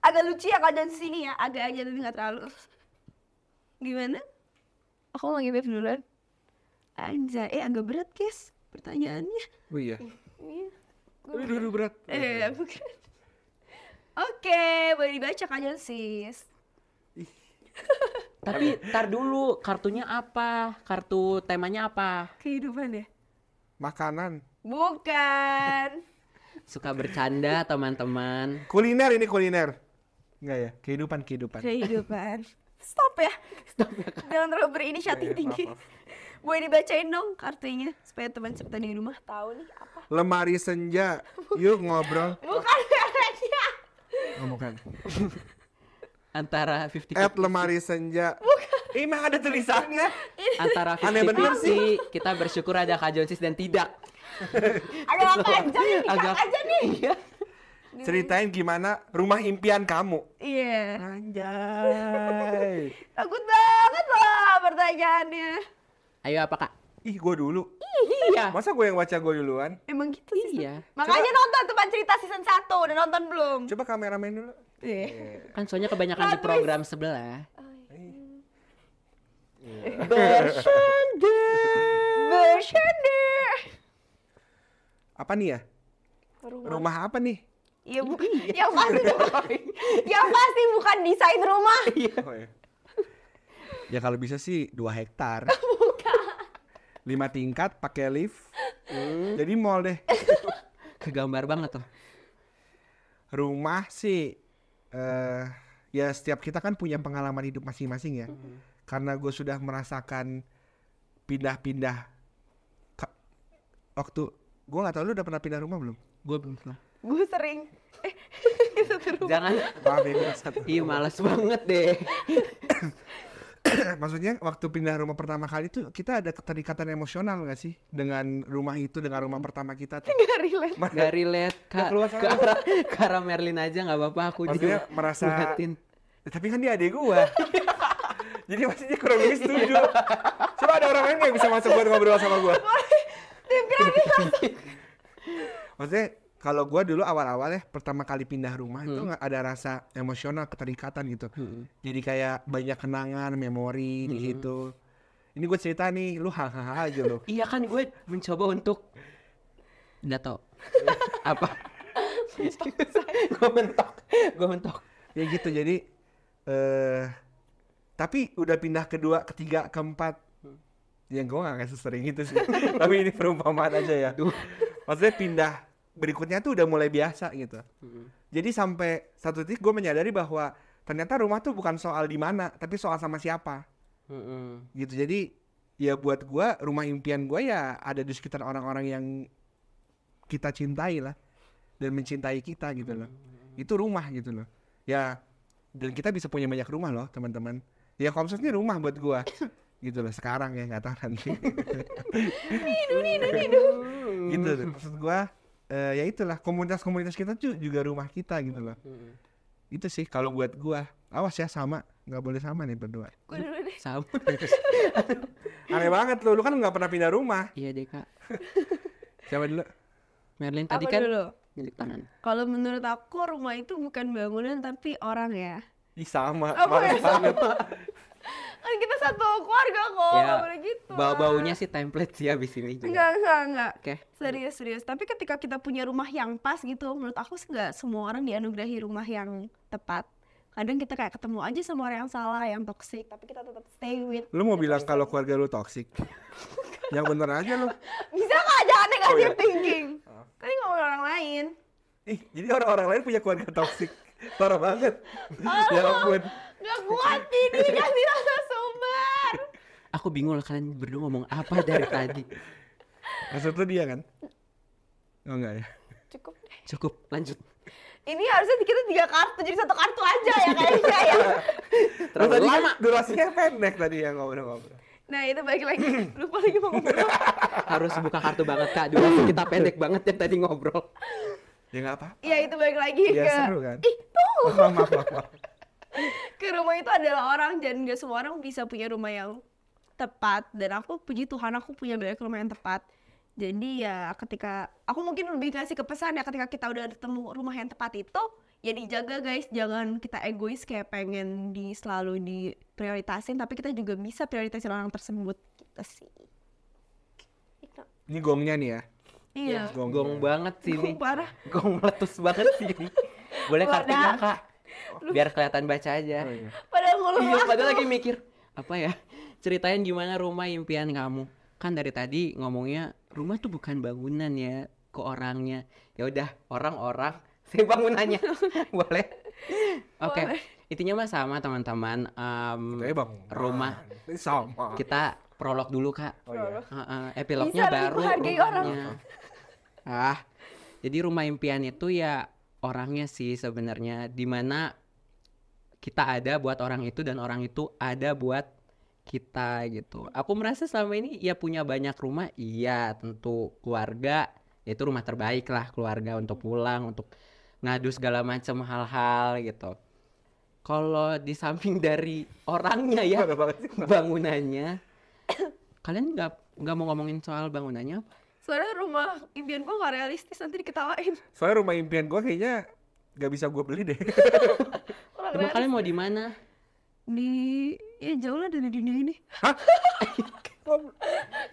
[SPEAKER 3] Agak lucu ya keadaan di sini ya, agak aja tapi nggak terlalu. Gimana? Aku lagi wave duluan. Anjay, agak berat guys pertanyaannya.
[SPEAKER 1] Oh iya.
[SPEAKER 3] Iya.
[SPEAKER 1] Aduh, berat.
[SPEAKER 3] Bukan. Oke, boleh dibaca kan sis.
[SPEAKER 2] Tapi tar dulu, kartunya apa? Kartu temanya apa?
[SPEAKER 3] Kehidupan ya?
[SPEAKER 1] Makanan.
[SPEAKER 3] Bukan.
[SPEAKER 2] Suka bercanda teman-teman.
[SPEAKER 1] Kuliner ini kuliner. Enggak ya? Kehidupan.
[SPEAKER 3] Kehidupan. Stop ya. Jangan terlalu berinisiatif tinggi. Boleh dibacain dong kartunya supaya teman seperti di rumah tahu nih apa.
[SPEAKER 1] Lemari senja. Yuk ngobrol.
[SPEAKER 3] Bukan mereknya.
[SPEAKER 1] Oh, bukan.
[SPEAKER 2] Antara 50-50.
[SPEAKER 1] lemari senja. Emang ada tulisannya.
[SPEAKER 2] Antara
[SPEAKER 1] Aneh bener
[SPEAKER 2] 50-50, kita bersyukur ada Kak Jonsis dan tidak.
[SPEAKER 3] Agak panjang nih,
[SPEAKER 2] Agak
[SPEAKER 3] aja nih.
[SPEAKER 2] Iya.
[SPEAKER 1] Ceritain gimana rumah impian kamu.
[SPEAKER 3] Iya.
[SPEAKER 1] Anjay.
[SPEAKER 3] Takut banget loh pertanyaannya.
[SPEAKER 2] Ayo apa Kak?
[SPEAKER 1] Ih, gue dulu.
[SPEAKER 2] Iya.
[SPEAKER 1] Masa gue yang baca gue duluan?
[SPEAKER 3] Emang gitu sih.
[SPEAKER 2] Iya.
[SPEAKER 3] Makanya nonton teman cerita season 1, udah nonton belum?
[SPEAKER 1] Coba kameramen dulu.
[SPEAKER 3] Iya.
[SPEAKER 2] Kan soalnya kebanyakan di
[SPEAKER 3] Plot
[SPEAKER 2] program sebelah.
[SPEAKER 3] Bercanda.
[SPEAKER 1] Apa nih ya? Rumah apa nih?
[SPEAKER 3] Iya bukan. Yang pasti yang pasti bukan desain rumah.
[SPEAKER 1] Oh, iya. Ya kalau bisa sih 2 hektar. 5 tingkat pakai lift. Jadi mall deh.
[SPEAKER 2] Kegambar banget tuh.
[SPEAKER 1] Rumah sih ya setiap kita kan punya pengalaman hidup masing-masing ya. Karena gue sudah merasakan pindah-pindah waktu gue nggak tahu lu udah pernah pindah rumah belum?
[SPEAKER 2] Gue belum pernah.
[SPEAKER 3] Gue sering.
[SPEAKER 2] Jangan.
[SPEAKER 1] Maaf ya, gua satu.
[SPEAKER 2] Ih males banget deh.
[SPEAKER 1] Maksudnya waktu pindah rumah pertama kali tuh kita ada keterikatan emosional gak sih dengan rumah itu, dengan rumah pertama kita tuh?
[SPEAKER 3] Gak relate.
[SPEAKER 2] Gak relate Kak.
[SPEAKER 1] keluar sama
[SPEAKER 2] Ke arah Merlin aja gak apa-apa aku
[SPEAKER 1] Maksudnya
[SPEAKER 2] juga
[SPEAKER 1] merasa
[SPEAKER 2] ngeliatin.
[SPEAKER 1] Tapi kan dia adik gua. Jadi maksudnya kurang lebih setuju. Coba ada orang lain yang bisa masuk buat ngobrol sama gua. Maksudnya kalau gua dulu awal-awal ya pertama kali pindah rumah itu nggak ada rasa emosional, keterikatan gitu. Jadi kayak banyak kenangan, memori di situ. Ini gue cerita nih, lu hahaha aja lu.
[SPEAKER 2] Iya kan gue mencoba untuk nggak tau apa. Gue mentok.
[SPEAKER 1] Ya gitu, jadi tapi udah pindah kedua, ketiga, keempat. Ya gue gak sesering itu sih. Tapi ini perumpamaan aja ya. Maksudnya pindah berikutnya tuh udah mulai biasa gitu. Jadi sampai satu titik gue menyadari bahwa ternyata rumah tuh bukan soal di mana, tapi soal sama siapa. Gitu. Jadi ya buat gue rumah impian gue ya ada di sekitar orang-orang yang kita cintai lah dan mencintai kita gitu loh. Itu rumah gitu loh. Ya dan kita bisa punya banyak rumah loh teman-teman. Ya Komsos ini rumah buat gue. Gitu loh sekarang ya, nggak tahu nanti. Gitu loh. Maksud gue ya itulah komunitas-komunitas kita juga rumah kita gitu loh. Itu sih kalau buat gue. Awas ya sama, nggak boleh sama nih berdua.
[SPEAKER 3] Gue dulu deh.
[SPEAKER 2] Sama.
[SPEAKER 1] Aneh banget lu kan nggak pernah pindah rumah.
[SPEAKER 2] Iya deh Kak.
[SPEAKER 1] Siapa dulu?
[SPEAKER 2] Merlin tadi
[SPEAKER 3] Apa
[SPEAKER 2] kan
[SPEAKER 3] dulu?
[SPEAKER 2] milik tangan.
[SPEAKER 3] Kalau menurut aku rumah itu bukan bangunan tapi orang ya.
[SPEAKER 1] Ih sama,
[SPEAKER 3] Apa
[SPEAKER 1] males
[SPEAKER 3] ya?
[SPEAKER 1] banget.
[SPEAKER 3] Kan kita satu keluarga kok,
[SPEAKER 2] Ya,
[SPEAKER 3] nggak boleh gitu.
[SPEAKER 2] bau-baunya sih template sih abis ini juga.
[SPEAKER 3] Enggak.
[SPEAKER 2] Oke.
[SPEAKER 3] Serius. Tapi ketika kita punya rumah yang pas gitu, menurut aku sih nggak semua orang dianugerahi rumah yang tepat. Kadang kita kayak ketemu aja sama orang yang salah, yang toxic, tapi kita tetap stay with.
[SPEAKER 1] Lu mau bilang kalau keluarga lu toksik? Yang bener aja lu.
[SPEAKER 3] Bisa nggak jangan negative
[SPEAKER 1] iya.
[SPEAKER 3] thinking? Tadi ngomong orang lain.
[SPEAKER 1] Ih, jadi orang-orang lain punya keluarga toksik. Parah banget. Ya ampun.
[SPEAKER 3] Gak kuat ini kasih rasa sumber.
[SPEAKER 2] Aku bingung lah kalian berdua ngomong apa dari tadi.
[SPEAKER 1] Maksud lu dia kan? Oh enggak ya?
[SPEAKER 3] Cukup deh.
[SPEAKER 2] Cukup, lanjut.
[SPEAKER 3] Ini harusnya kita 3 kartu, jadi 1 kartu aja ya kayaknya ya.
[SPEAKER 1] Terus tadi kan durasinya pendek tadi ya ngobrol-ngobrol.
[SPEAKER 3] Nah itu balik lagi, lupa lagi mau ngomong.
[SPEAKER 2] Harus buka kartu banget Kak, durasi kita pendek banget ya tadi ngobrol.
[SPEAKER 1] Ya nggak apa-apa.
[SPEAKER 3] Ya itu balik lagi
[SPEAKER 1] Ya
[SPEAKER 3] ke
[SPEAKER 1] seru kan.
[SPEAKER 3] ih tuh
[SPEAKER 1] Maaf.
[SPEAKER 3] ke rumah itu adalah orang, dan gak semua orang bisa punya rumah yang tepat, dan aku puji Tuhan aku punya banyak rumah yang tepat. Jadi ya ketika aku mungkin lebih kasih ke pesan ya, ketika kita udah ketemu rumah yang tepat itu ya dijaga guys, jangan kita egois kayak pengen selalu diprioritasin, tapi kita juga bisa prioritasin orang tersebut gitu sih. Gitu.
[SPEAKER 1] Ini gongnya nih ya.
[SPEAKER 3] Iya.
[SPEAKER 2] Gong banget sih ini.
[SPEAKER 3] Gong parah.
[SPEAKER 2] Gong meletus banget sih ini. Boleh kartunya Kak? Biar kelihatan baca aja.
[SPEAKER 1] Oh, iya.
[SPEAKER 3] Padahal ngeluh
[SPEAKER 2] Iya,
[SPEAKER 3] aku.
[SPEAKER 2] padahal lagi mikir apa ya? Ceritain gimana rumah impian kamu. Kan dari tadi ngomongnya rumah tuh bukan bangunan ya, ke orangnya. Ya udah, orang-orang, saya bangunannya. Boleh? Oke.
[SPEAKER 3] Boleh.
[SPEAKER 2] Intinya mah sama teman-teman.
[SPEAKER 1] Katanya bang.
[SPEAKER 2] Rumah
[SPEAKER 1] Ini sama.
[SPEAKER 2] kita prolog dulu Kak.
[SPEAKER 1] Oh iya.
[SPEAKER 2] Epilognya
[SPEAKER 3] Bisa lebih
[SPEAKER 2] baru
[SPEAKER 3] menghargai
[SPEAKER 2] rumahnya. Jadi rumah impian itu ya orangnya sih sebenarnya, dimana kita ada buat orang itu dan orang itu ada buat kita gitu. Aku merasa selama ini ya punya banyak rumah, iya tentu keluarga, itu rumah terbaik lah, keluarga untuk pulang, untuk ngadu segala macam hal-hal gitu. Kalau di samping dari orangnya ya, bangunannya, kalian nggak mau ngomongin soal bangunannya apa?
[SPEAKER 3] Soalnya rumah impian gue gak realistis, nanti diketawain.
[SPEAKER 1] Soalnya rumah impian gue kayaknya gak bisa gue beli deh.
[SPEAKER 3] Kurang
[SPEAKER 2] Emang kalian mau di mana?
[SPEAKER 3] ya jauh lah dari dunia ini.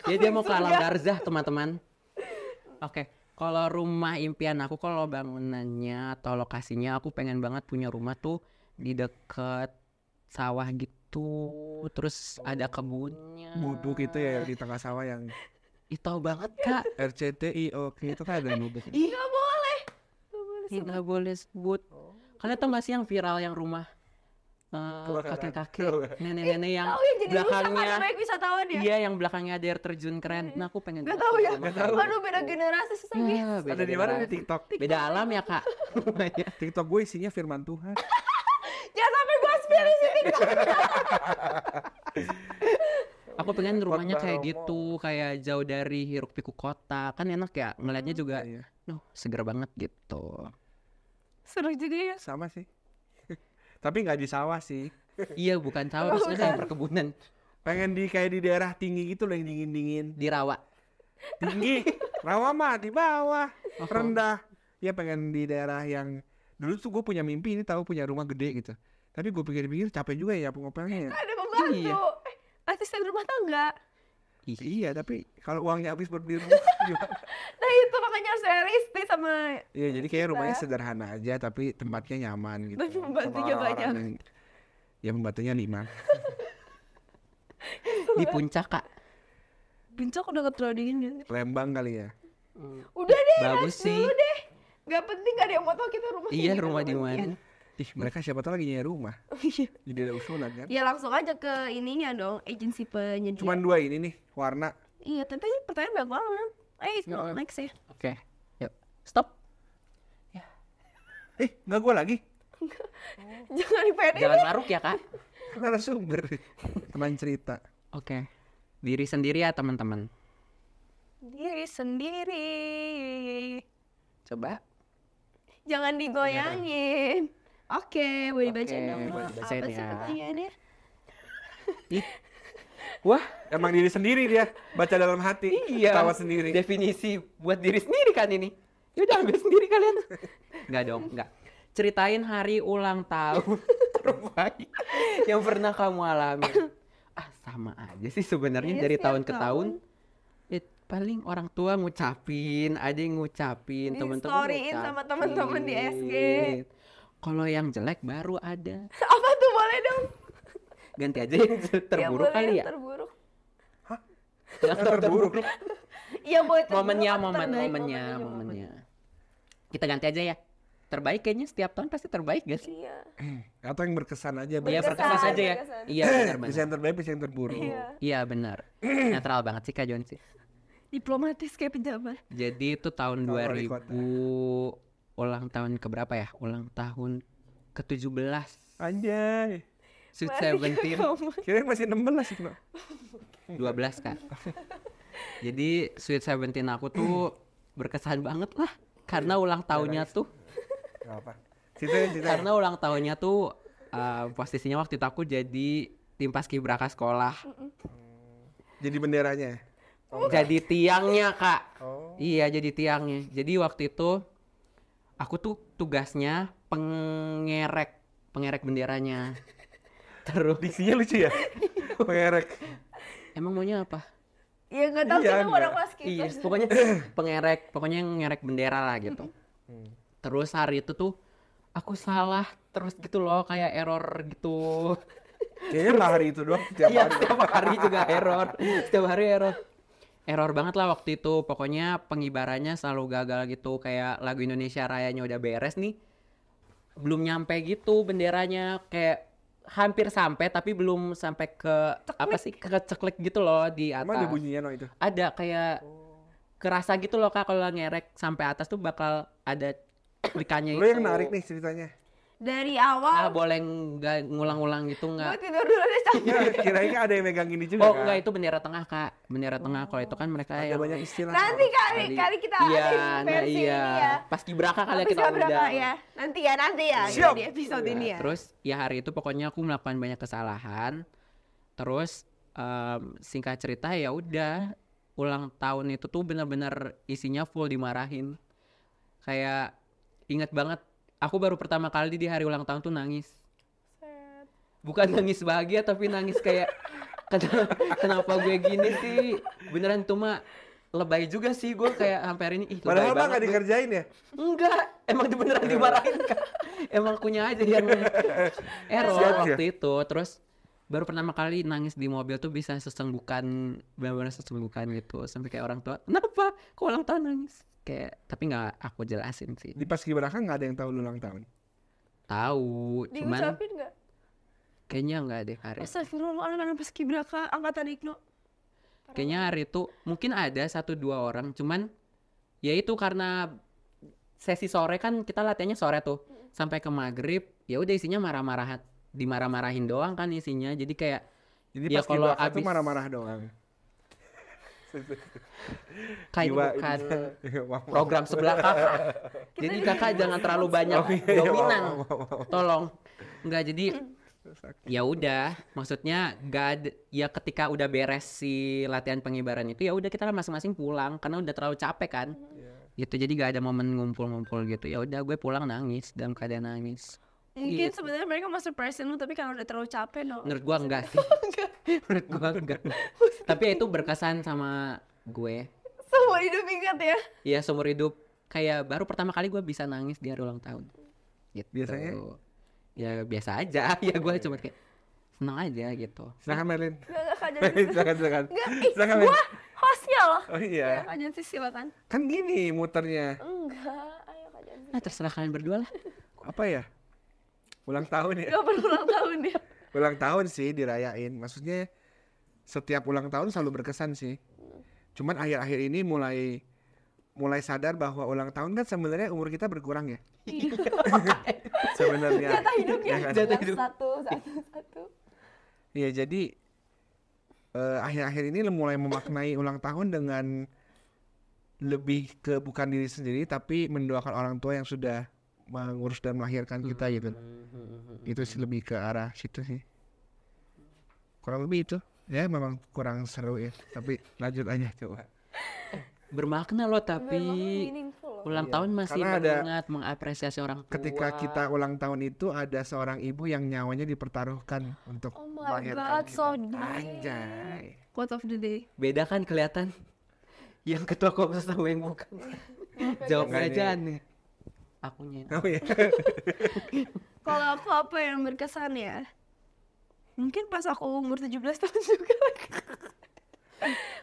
[SPEAKER 2] Dia mau ke alam barzah teman-teman. Oke, kalau rumah impian aku, kalau bangunannya atau lokasinya, aku pengen banget punya rumah tuh di deket sawah gitu, terus ada kebunnya.
[SPEAKER 1] Buduk itu ya di tengah sawah yang
[SPEAKER 2] Ih, tahu banget Kak.
[SPEAKER 1] RCTI itu kan ada buduk.
[SPEAKER 2] Ih,
[SPEAKER 3] Gak boleh.
[SPEAKER 2] nggak boleh sebut. Kalian tau gak sih yang viral yang rumah kakek-kakek, nenek-nenek yang
[SPEAKER 3] Oh ya, jadi rusak
[SPEAKER 2] belakangnya,
[SPEAKER 3] ada banyak wisatawan ya.
[SPEAKER 2] iya yang belakangnya ada air terjun keren. Nah aku pengen.
[SPEAKER 3] Gak tahu ya.
[SPEAKER 1] Nggak tahu.
[SPEAKER 3] Aduh beda generasi susah gitu.
[SPEAKER 2] Ya, beda
[SPEAKER 1] Ada di mana di
[SPEAKER 2] generasi.
[SPEAKER 1] TikTok?
[SPEAKER 2] Beda alam ya Kak. Rumahnya.
[SPEAKER 1] TikTok gue isinya firman Tuhan.
[SPEAKER 3] Jangan sampai gue spill di sini.
[SPEAKER 2] Aku pengen rumahnya
[SPEAKER 1] Khotbah
[SPEAKER 2] kayak
[SPEAKER 1] Romo.
[SPEAKER 2] gitu, kayak jauh dari hiruk pikuk kota. Kan enak ya, ngeliatnya juga,
[SPEAKER 1] Iya.
[SPEAKER 2] seger banget gitu.
[SPEAKER 3] Seru juga ya.
[SPEAKER 1] Sama sih. Tapi nggak di sawah sih.
[SPEAKER 2] Iya, bukan sawah, maksudnya kayak perkebunan.
[SPEAKER 1] Pengen kayak di daerah tinggi gitu loh yang dingin-dingin.
[SPEAKER 2] Di rawa.
[SPEAKER 1] Tinggi. Rawa mah di bawah. Rendah. Ya pengen di daerah yang dulu tuh gue punya mimpi ini tahu punya rumah gede gitu. Tapi gue pikir-pikir capek juga ya pengopelnya.
[SPEAKER 3] Ada pembantu.
[SPEAKER 2] Iya.
[SPEAKER 3] Asisten rumah tangga.
[SPEAKER 1] Iya, tapi kalau uangnya habis buat beli rumah gimana?
[SPEAKER 3] Nah itu makanya harus realistis sama.
[SPEAKER 1] Iya, jadi kayak rumahnya sederhana aja tapi tempatnya nyaman gitu.
[SPEAKER 3] Tapi pembantunya
[SPEAKER 1] Sama orang-orang
[SPEAKER 3] banyak.
[SPEAKER 1] yang- Ya pembantunya 5.
[SPEAKER 2] Di puncak Kak.
[SPEAKER 3] Bincang udah terlalu dingin kan?
[SPEAKER 1] Lembang kali ya.
[SPEAKER 3] Udah deh.
[SPEAKER 2] Bagus
[SPEAKER 3] rest
[SPEAKER 2] sih.
[SPEAKER 3] Dulu deh. Gak penting, gak ada yang mau tahu kita rumah.
[SPEAKER 2] Iya, rumah di mana?
[SPEAKER 1] Ih, mereka siapa tahu lagi nyari rumah. Jadi ada usulan kan.
[SPEAKER 3] Ya langsung aja ke ininya dong, agensi penyedia.
[SPEAKER 1] Cuman 2 ini nih, warna.
[SPEAKER 3] Iya, tapi ini pertanyaan banyak banget. Next ya.
[SPEAKER 2] Oke, yuk. Stop.
[SPEAKER 1] Nggak gua lagi.
[SPEAKER 3] Jangan dipede.
[SPEAKER 2] Jangan maruk ya Kak.
[SPEAKER 1] Narasumber. Teman cerita.
[SPEAKER 2] Oke. Diri sendiri ya teman-teman.
[SPEAKER 3] Diri sendiri.
[SPEAKER 2] Coba.
[SPEAKER 3] Jangan digoyangin. Oke, boleh dibacain dong.
[SPEAKER 2] boleh dibacain
[SPEAKER 3] Apa sih
[SPEAKER 2] ya.
[SPEAKER 3] pertanyaannya?
[SPEAKER 2] Wah,
[SPEAKER 1] Emang diri sendiri dia, baca dalam hati.
[SPEAKER 2] iya.
[SPEAKER 1] Tawa sendiri.
[SPEAKER 2] Definisi buat diri sendiri kan ini. Ya udah ambil sendiri kalian. Enggak dong, enggak. Ceritain hari ulang tahun terbaik yang pernah kamu alami. Sama aja sih sebenarnya
[SPEAKER 3] Iya,
[SPEAKER 2] dari
[SPEAKER 3] setiap
[SPEAKER 2] tahun ke tahun. Paling orang tua ngucapin, ada yang ngucapin,
[SPEAKER 3] Di
[SPEAKER 2] teman-teman
[SPEAKER 3] storyin sama teman-teman di SG.
[SPEAKER 2] Kalau yang jelek baru ada.
[SPEAKER 3] Apa tuh, boleh dong?
[SPEAKER 2] Ganti aja yang terburuk
[SPEAKER 3] boleh
[SPEAKER 2] kali
[SPEAKER 3] yang
[SPEAKER 2] ya.
[SPEAKER 3] Terburuk.
[SPEAKER 2] Yang terburuk.
[SPEAKER 3] Iya, boleh terburuk.
[SPEAKER 2] Momennya,
[SPEAKER 3] atau terbaik?
[SPEAKER 2] momennya. Kita ganti aja ya. Terbaik kayaknya setiap tahun pasti terbaik gak sih?
[SPEAKER 3] Iya.
[SPEAKER 1] Atau yang berkesan aja.
[SPEAKER 2] Iya,
[SPEAKER 3] Berkesan,
[SPEAKER 2] berkesan saja ya.
[SPEAKER 3] berkesan.
[SPEAKER 2] Iya, benar-benar.
[SPEAKER 1] Bisa yang terbaik, bisa yang terburuk.
[SPEAKER 3] Iya.
[SPEAKER 2] Iya, benar. Netral banget sih Kak Jon sih.
[SPEAKER 3] Diplomatis kayak pejabat.
[SPEAKER 2] Jadi itu tahun
[SPEAKER 1] Kalau wali
[SPEAKER 2] 2000
[SPEAKER 1] kota.
[SPEAKER 2] ulang tahun keberapa ya? Ulang tahun ke-17.
[SPEAKER 1] Anjay.
[SPEAKER 2] Sweet
[SPEAKER 3] Masih
[SPEAKER 2] 17.
[SPEAKER 3] kamu.
[SPEAKER 1] Kirain masih 16 sih, Kak.
[SPEAKER 2] 12 Kak. Jadi Sweet 17 aku tuh berkesan banget lah. Karena ulang tahunnya tuh
[SPEAKER 1] Gak apa. Ceritain.
[SPEAKER 2] karena ulang tahunnya tuh posisinya waktu itu aku jadi tim paskibraka sekolah.
[SPEAKER 1] Jadi benderanya.
[SPEAKER 2] Jadi tiangnya, Kak.
[SPEAKER 1] Oh.
[SPEAKER 2] Iya, jadi tiangnya. Jadi waktu itu aku tuh tugasnya pengerek benderanya. Terus
[SPEAKER 1] Diksinya lucu ya. Pengerek.
[SPEAKER 2] emang maunya apa?
[SPEAKER 3] Ya nggak tahu
[SPEAKER 1] Iya,
[SPEAKER 3] kita
[SPEAKER 1] enggak.
[SPEAKER 3] orang paskibra.
[SPEAKER 2] Iya, pokoknya yang ngerek bendera lah gitu. Terus hari itu tuh aku salah terus gitu loh, kayak error gitu.
[SPEAKER 1] Kayaknya nggak hari itu doang. Tiap
[SPEAKER 2] Iya,
[SPEAKER 1] hari.
[SPEAKER 2] setiap hari juga error. Setiap hari error. Error banget lah waktu itu. Pokoknya pengibarannya selalu gagal gitu. Kayak lagu Indonesia Rayanya udah beres nih. Belum nyampe gitu benderanya. Kayak hampir sampai tapi belum sampai ke apa sih? Ke ceklek gitu loh di atas.
[SPEAKER 1] Emang ada bunyinya no itu?
[SPEAKER 2] Ada kayak kerasa gitu loh, Kak, kalau ngerek sampai atas tuh bakal ada klikanya
[SPEAKER 1] Lo
[SPEAKER 2] itu.
[SPEAKER 1] yang narik nih ceritanya.
[SPEAKER 3] Dari
[SPEAKER 2] Ah,
[SPEAKER 3] awal
[SPEAKER 2] boleh nggak ngulang-ulang gitu
[SPEAKER 3] gue
[SPEAKER 2] nggak?
[SPEAKER 3] tidur dulu deh capek.
[SPEAKER 1] Ya, kirain ada yang megang gini juga
[SPEAKER 2] Oh
[SPEAKER 1] kan?
[SPEAKER 2] enggak, itu bendera tengah, Kak. Bendera tengah. Kalau itu kan mereka
[SPEAKER 1] Ada
[SPEAKER 2] yang
[SPEAKER 1] banyak istilah.
[SPEAKER 3] Nanti kali kita
[SPEAKER 2] iya,
[SPEAKER 3] ada
[SPEAKER 2] nah
[SPEAKER 3] versi
[SPEAKER 2] iya.
[SPEAKER 3] ini ya.
[SPEAKER 2] Paskibraka kali ya kita
[SPEAKER 3] Paskibraka
[SPEAKER 2] undang.
[SPEAKER 3] ya. Nanti ya
[SPEAKER 1] Siap.
[SPEAKER 3] di episode ini ya.
[SPEAKER 2] Terus ya hari itu pokoknya aku melakukan banyak kesalahan. Terus singkat cerita ya udah, ulang tahun itu tuh benar-benar isinya full dimarahin. Kayak inget banget, aku baru pertama kali di hari ulang tahun tuh nangis. Bukan nangis bahagia tapi nangis kayak kenapa gue gini sih? Beneran itu mah lebay juga sih gue, kayak sampai hari ini lebay
[SPEAKER 1] Padahal mah
[SPEAKER 2] banget
[SPEAKER 1] nggak
[SPEAKER 2] gue.
[SPEAKER 1] dikerjain ya?
[SPEAKER 2] Enggak, emang beneran dimarahin, Kak. Emang akunya aja yang error
[SPEAKER 1] Siap,
[SPEAKER 2] waktu itu. Terus baru pertama kali nangis di mobil tuh bisa sesenggukan, benar-benar sesenggukan gitu. Sampai kayak orang tua, kenapa? Kok ulang tahun nangis? Kayak, tapi nggak aku jelasin sih.
[SPEAKER 1] Di Paskibraka nggak ada yang tahu lu ulang tahun.
[SPEAKER 2] Tahu, cuman
[SPEAKER 3] Diucapin nggak?
[SPEAKER 2] kayaknya nggak deh hari.
[SPEAKER 3] Astagfirullah, anak-anak paskibraka angkatan Ikno.
[SPEAKER 2] Kayaknya hari itu mungkin ada 1-2 orang, cuman ya itu karena sesi sore kan kita latihannya sore tuh sampai ke maghrib, ya udah isinya marah-marah, dimarah-marahin doang kan isinya. Jadi kayak
[SPEAKER 1] Jadi
[SPEAKER 2] ya kalau
[SPEAKER 1] Paskibraka tuh
[SPEAKER 2] abis
[SPEAKER 1] marah-marah doang.
[SPEAKER 2] kayak
[SPEAKER 1] Jiwa
[SPEAKER 2] bukan
[SPEAKER 1] ini.
[SPEAKER 2] program sebelah kakak. Jadi kakak jangan terlalu banyak dominan, tolong. Enggak, jadi ya udah, maksudnya nggak ada, ya ketika udah beres si latihan pengibaran itu ya udah kita masing-masing pulang karena udah terlalu capek kan. Gitu, jadi gak ada momen ngumpul-ngumpul gitu. Ya udah gue pulang nangis, dalam keadaan nangis.
[SPEAKER 3] Mungkin
[SPEAKER 2] Gitu.
[SPEAKER 3] sebenarnya mereka mau surprisein lu tapi karena udah terlalu capek
[SPEAKER 2] Menurut gua enggak sih. Menurut gua enggak. Tapi ya itu berkesan sama gue.
[SPEAKER 3] Semua hidup ingat ya.
[SPEAKER 2] Ya seumur hidup, kayak baru pertama kali gue bisa nangis di hari ulang tahun. Gitu.
[SPEAKER 1] Biasanya?
[SPEAKER 2] Ya biasa aja. Ya gue cuma kayak senang aja gitu.
[SPEAKER 1] Silakan Merlin.
[SPEAKER 3] Enggak Kak
[SPEAKER 1] Silakan.
[SPEAKER 3] Enggak,
[SPEAKER 1] Silakan,
[SPEAKER 3] gua hostnya loh.
[SPEAKER 1] Oh iya.
[SPEAKER 3] Ya, Kak Jansi silakan.
[SPEAKER 1] Kan gini muternya.
[SPEAKER 3] Enggak, ayo Kak Jansi.
[SPEAKER 2] Nah terserah kalian berdua lah.
[SPEAKER 1] Apa ya? Ulang tahun ya.
[SPEAKER 3] Gak perlu ulang tahun dia.
[SPEAKER 1] Ulang tahun sih dirayain. Maksudnya setiap ulang tahun selalu berkesan sih. Cuman akhir-akhir ini mulai sadar bahwa ulang tahun kan sebenarnya umur kita berkurang ya. Sebenarnya.
[SPEAKER 3] Jatah hidupnya.
[SPEAKER 1] Ya kan?
[SPEAKER 2] Jatah hidup.
[SPEAKER 3] Satu.
[SPEAKER 1] Iya, jadi akhir-akhir ini mulai memaknai ulang tahun dengan lebih ke bukan diri sendiri tapi mendoakan orang tua yang sudah mengurus dan melahirkan kita gitu. Itu sih lebih ke arah situ sih. Kurang lebih itu. Ya memang kurang seru ya, tapi lanjut aja coba.
[SPEAKER 2] Bermakna loh tapi
[SPEAKER 3] Meaningful loh.
[SPEAKER 2] ulang
[SPEAKER 1] Iya,
[SPEAKER 2] tahun masih
[SPEAKER 1] karena ada-
[SPEAKER 2] mengingat, mengapresiasi orang tua.
[SPEAKER 1] Ketika kita ulang tahun itu ada seorang ibu yang nyawanya dipertaruhkan untuk
[SPEAKER 3] Oh my
[SPEAKER 1] melahirkan
[SPEAKER 3] God, so
[SPEAKER 1] kita.
[SPEAKER 3] deep.
[SPEAKER 1] Anjay.
[SPEAKER 3] Quote of the day.
[SPEAKER 2] Beda kan kelihatan. Yang ketua komsas sama yang bukan. Jawab
[SPEAKER 1] Enggak
[SPEAKER 2] aja
[SPEAKER 1] nih.
[SPEAKER 2] nih. Akunya.
[SPEAKER 1] Oh ya.
[SPEAKER 3] Kalau aku apa yang berkesan ya? Mungkin pas aku umur 17 tahun juga.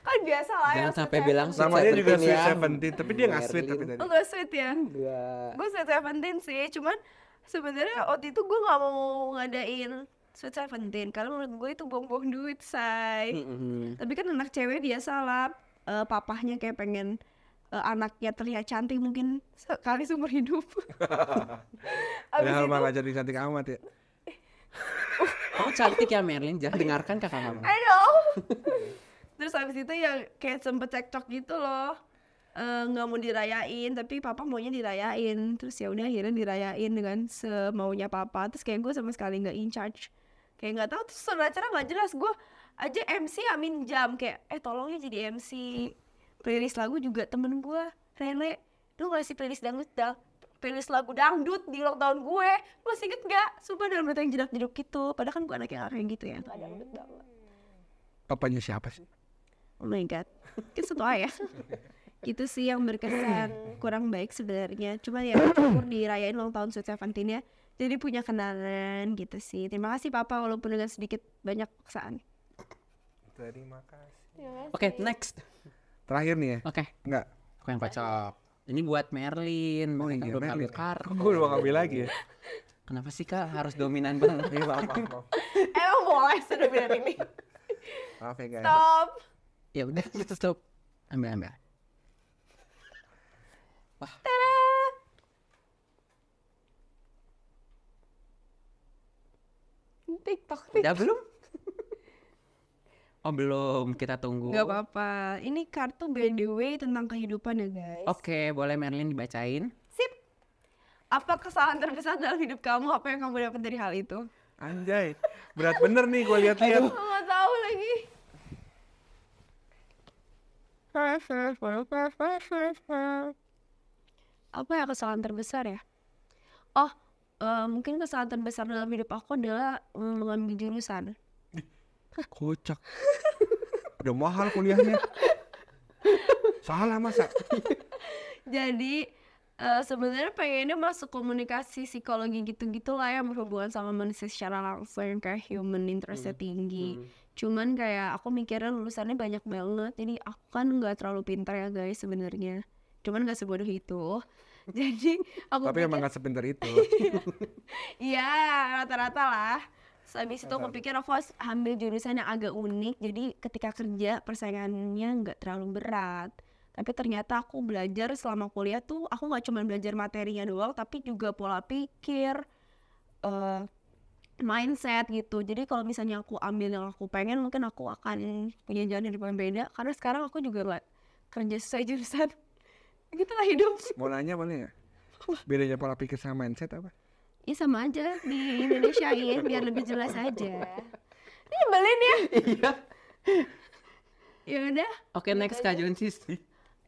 [SPEAKER 3] Kan biasa lah ya.
[SPEAKER 2] Jangan sampai bilang sweet
[SPEAKER 1] Namanya juga
[SPEAKER 2] 17
[SPEAKER 1] Sweet
[SPEAKER 2] ya.
[SPEAKER 1] 17, tapi dia nggak sweet tapi
[SPEAKER 2] Merlin.
[SPEAKER 1] tadi.
[SPEAKER 3] Oh gak sweet ya?
[SPEAKER 2] Enggak.
[SPEAKER 3] Gue Sweet 17 sih, cuman sebenarnya waktu itu gue gak mau ngadain Sweet 17 karena menurut gue itu buang-buang duit, say. Tapi kan anak cewek biasa lah, papahnya kayak pengen anaknya terlihat cantik mungkin sekali seumur hidup. Abis
[SPEAKER 1] Padahal
[SPEAKER 3] itu,
[SPEAKER 1] malah jadi cantik amat ya.
[SPEAKER 2] Kamu cantik ya Merlin, jangan dengarkan kakak kamu.
[SPEAKER 3] I know. Terus abis itu ya kayak sempet cekcok gitu loh. nggak mau dirayain, tapi papa maunya dirayain. Terus ya udah akhirnya dirayain dengan semaunya papa. Terus kayak gue sama sekali nggak in charge, kayak nggak tahu. Terus acara nggak jelas, gue aja MC amin jam kayak tolongnya jadi MC. Playlist lagu juga temen gue Rene, lu ngasih playlist playlist lagu dangdut di ulang tahun gue, lu masih inget gak? Sumpah dalam yang jedak-jeduk gitu, padahal kan gue anaknya kayak gitu ya, gak dangdut banget.
[SPEAKER 4] Papanya siapa sih?
[SPEAKER 3] Oh my god, kan satu ayah. Itu sih yang berkesan kurang baik sebenarnya. Cuma ya syukur dirayain ulang tahun Sweet Seventeen ya, jadi punya kenangan gitu sih. Terima kasih papa walaupun dengan sedikit banyak paksaan.
[SPEAKER 1] Terima kasih.
[SPEAKER 2] Oke, next.
[SPEAKER 4] Terakhir nih ya?
[SPEAKER 2] Oke.
[SPEAKER 4] Enggak.
[SPEAKER 2] Aku yang kocok. Ini buat Merlin.
[SPEAKER 4] Oh iya,
[SPEAKER 2] Belum
[SPEAKER 4] Merlin.
[SPEAKER 2] ambil kartu.
[SPEAKER 1] Gue udah ngambil lagi ya.
[SPEAKER 2] Kenapa sih kak harus dominan banget?
[SPEAKER 1] Iya, maaf.
[SPEAKER 3] Emang boleh sudah bilang ini.
[SPEAKER 1] Maaf ya guys.
[SPEAKER 3] Stop.
[SPEAKER 2] Ya udah, kita stop. Ambil. Wah.
[SPEAKER 3] TikTok.
[SPEAKER 2] Udah belum? Oh belum, kita tunggu.
[SPEAKER 3] Gak apa-apa. Ini kartu by the way tentang kehidupan ya guys.
[SPEAKER 2] Oke, boleh Merlin dibacain.
[SPEAKER 3] Sip. Apa kesalahan terbesar dalam hidup kamu? Apa yang kamu dapat dari hal itu?
[SPEAKER 1] Anjay, berat bener nih gue lihat-lihat.
[SPEAKER 3] Aku gak tahu lagi. Apa ya kesalahan terbesar ya? Oh, mungkin kesalahan terbesar dalam hidup aku adalah mengambil jurusan.
[SPEAKER 4] Kocak. Udah mahal kuliahnya. Salah masa?
[SPEAKER 3] Jadi sebenarnya pengennya masuk komunikasi psikologi gitu-gitu lah yang berhubungan sama manusia secara langsung, kayak human interestnya tinggi. Cuman kayak aku mikirnya lulusannya banyak banget, jadi aku kan nggak terlalu pintar ya guys sebenarnya. Cuman nggak sebodoh itu. Jadi aku
[SPEAKER 4] Tapi emang gak sepintar itu.
[SPEAKER 3] iya rata-rata lah. Terus habis itu aku pikir aku harus ambil jurusan yang agak unik, jadi ketika kerja persaingannya nggak terlalu berat. Tapi ternyata aku belajar selama kuliah tuh, aku nggak cuma belajar materinya doang, tapi juga pola pikir, mindset gitu. Jadi kalau misalnya aku ambil yang aku pengen, mungkin aku akan punya jalan hidup yang beda. Karena sekarang aku juga nggak kerja sesuai jurusan. Gitulah hidup.
[SPEAKER 4] Mau nanya boleh gak? Bedanya pola pikir sama mindset apa?
[SPEAKER 3] Ya sama aja di Indonesiain biar lebih jelas aja. Ini nyebelin ya.
[SPEAKER 2] Iya.
[SPEAKER 3] Ya udah,
[SPEAKER 2] Oke, next Kak Jonsis.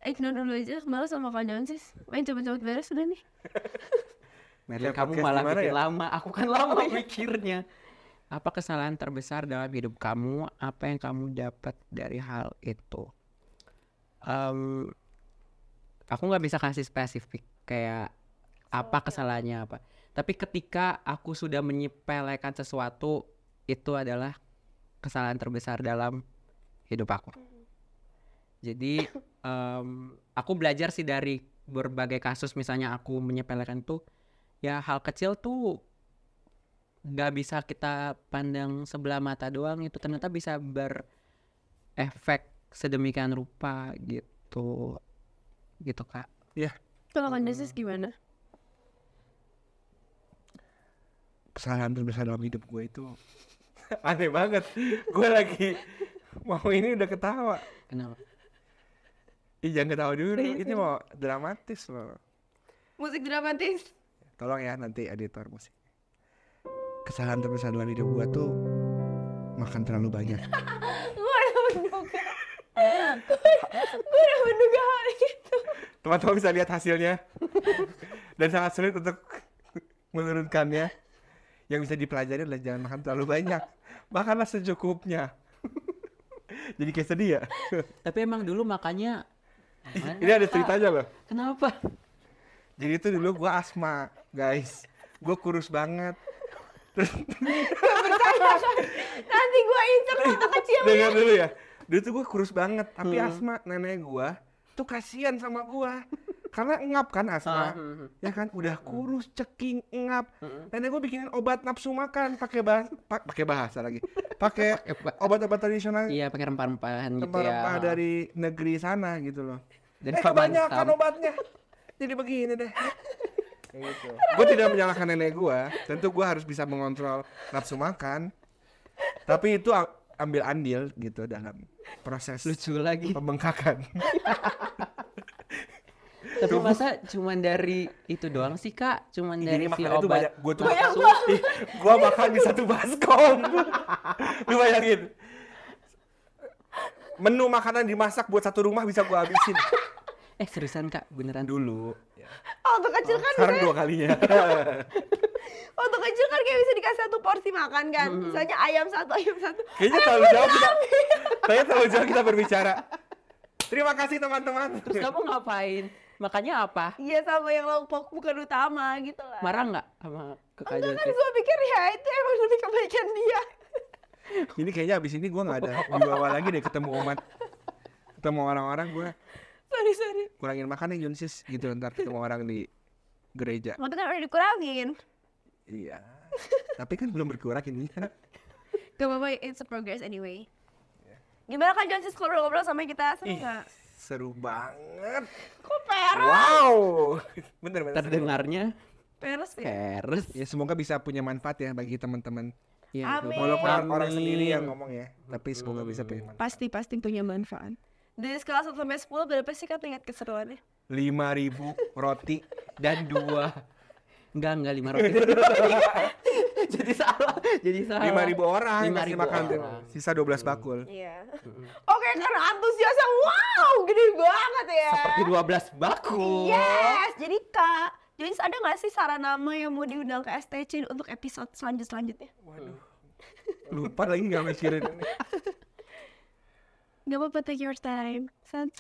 [SPEAKER 3] ignore dulu aja. Malas sama Kak Jonsis. Main cepet-cepet beres sudah nih.
[SPEAKER 2] Merlin,
[SPEAKER 1] Ya,
[SPEAKER 2] kamu
[SPEAKER 1] podcast
[SPEAKER 2] malah
[SPEAKER 1] gimana
[SPEAKER 2] mikir
[SPEAKER 1] ya?
[SPEAKER 2] lama. Aku kan lama mikirnya. Apa kesalahan terbesar dalam hidup kamu? Apa yang kamu dapat dari hal itu? Aku nggak bisa kasih spesifik kayak apa kesalahannya apa. Tapi ketika aku sudah menyepelekan sesuatu, itu adalah kesalahan terbesar dalam hidup aku. Jadi aku belajar sih dari berbagai kasus, misalnya aku menyepelekan tuh, ya hal kecil tuh nggak bisa kita pandang sebelah mata doang, itu ternyata bisa berefek sedemikian rupa gitu Kak.
[SPEAKER 3] Kalau Kak Jonsis gimana?
[SPEAKER 4] Kesalahan terbesar dalam hidup gue itu
[SPEAKER 1] Aneh banget. Gue lagi mau ini udah ketawa.
[SPEAKER 2] Kenapa?
[SPEAKER 1] Ih, jangan ketawa dulu. Ini mau dramatis loh.
[SPEAKER 3] Musik dramatis.
[SPEAKER 4] tolong ya nanti editor musik. Kesalahan terbesar dalam hidup gue tuh makan terlalu banyak.
[SPEAKER 3] Gue udah menduga hal itu.
[SPEAKER 1] Teman-teman bisa lihat hasilnya. Dan sangat sulit untuk menurunkannya. Yang bisa dipelajari adalah jangan makan terlalu banyak. Makanlah secukupnya. Jadi kayak sedih ya.
[SPEAKER 2] Tapi emang dulu makannya
[SPEAKER 1] Ini ada ceritanya loh.
[SPEAKER 2] kenapa?
[SPEAKER 1] Jadi itu dulu gue asma, guys. Gue kurus banget.
[SPEAKER 3] Nanti gue insert foto kecil.
[SPEAKER 1] Dengar dulu ya. Dulu tuh gue kurus banget, tapi asma nenek gue tuh kasihan sama gue. Karena engap kan asma. Ya kan udah kurus, ceking, engap. Nenek gue bikinin obat nafsu makan pakai bahasa lagi. Pakai obat-obat tradisional.
[SPEAKER 2] Iya, pakai rempah-rempahan gitu ya.
[SPEAKER 1] Rempah-rempah dari negeri sana gitu loh.
[SPEAKER 2] Dan
[SPEAKER 1] Kebanyakan obatnya. Jadi begini deh. Kayak gitu. Gue tidak menyalahkan nenek gue. Tentu gue harus bisa mengontrol nafsu makan. Tapi itu ambil andil gitu dalam proses
[SPEAKER 2] lucu lagi.
[SPEAKER 1] pembengkakan.
[SPEAKER 2] Tapi masa cuman dari itu doang sih Kak? Cuman dari
[SPEAKER 1] Ini
[SPEAKER 2] si
[SPEAKER 1] makannya tuh
[SPEAKER 2] obat.
[SPEAKER 1] banyak. Gua makan di satu baskom. Lu bayangin. Menu makanan dimasak buat satu rumah bisa gua habisin.
[SPEAKER 2] Seriusan Kak, beneran
[SPEAKER 1] Dulu.
[SPEAKER 3] Waktu kecil kan
[SPEAKER 1] Sekarang 2 kalinya.
[SPEAKER 3] waktu kecil kan kayak bisa dikasih satu porsi makan kan. Misalnya ayam satu.
[SPEAKER 1] Kayaknya terlalu jauh kita berbicara. Terima kasih teman-teman.
[SPEAKER 2] Terus kamu ngapain? Makannya apa?
[SPEAKER 3] Iya sama yang lauk pauk bukan utama gitu lah.
[SPEAKER 2] Marah nggak sama ke Kak
[SPEAKER 3] Enggak kan
[SPEAKER 2] Jonsis?
[SPEAKER 3] gue pikir ya itu emang demi kebaikan dia.
[SPEAKER 4] Ini kayaknya abis ini gue nggak ada wibawa lagi deh ketemu umat, ketemu orang-orang gue
[SPEAKER 3] Sorry.
[SPEAKER 4] kurangin makan nih Junsis gitu ntar ketemu orang di gereja.
[SPEAKER 3] Waktu kan udah dikurangin.
[SPEAKER 4] Iya. Tapi kan belum berkurang ini.
[SPEAKER 3] Gak apa-apa, it's a progress anyway. Gimana kan Jonsis ngobrol-ngobrol sama kita? Seru nggak?
[SPEAKER 1] Seru banget.
[SPEAKER 3] Kok peres?
[SPEAKER 1] Wow. Bener.
[SPEAKER 2] Terdengarnya
[SPEAKER 3] Peres ya?
[SPEAKER 2] peres.
[SPEAKER 4] Ya semoga bisa punya manfaat ya bagi teman-teman.
[SPEAKER 2] Ya,
[SPEAKER 3] Amin.
[SPEAKER 1] Walaupun orang sendiri yang ngomong ya.
[SPEAKER 4] Tapi semoga bisa punya manfaat.
[SPEAKER 3] Pasti punya manfaat. Dari skala 1 sampai 10 berapa sih kan tingkat keseruannya?
[SPEAKER 4] 5.000 roti.
[SPEAKER 2] Dan 2. Enggak 5 roti. Jadi salah.
[SPEAKER 4] 5.000 orang yang
[SPEAKER 2] 5.000
[SPEAKER 4] kasih makan tuh.
[SPEAKER 2] orang.
[SPEAKER 4] Sisa 12 bakul.
[SPEAKER 3] Iya. Oke, karena antusiasnya wow, gede banget ya.
[SPEAKER 2] Seperti 12 bakul.
[SPEAKER 3] Yes, jadi Kak, Jonis ada nggak sih saran nama yang mau diundang ke STC untuk episode selanjutnya?
[SPEAKER 1] Waduh.
[SPEAKER 4] Lupa lagi nggak mikirin.
[SPEAKER 3] Gak apa-apa, take your time. 1,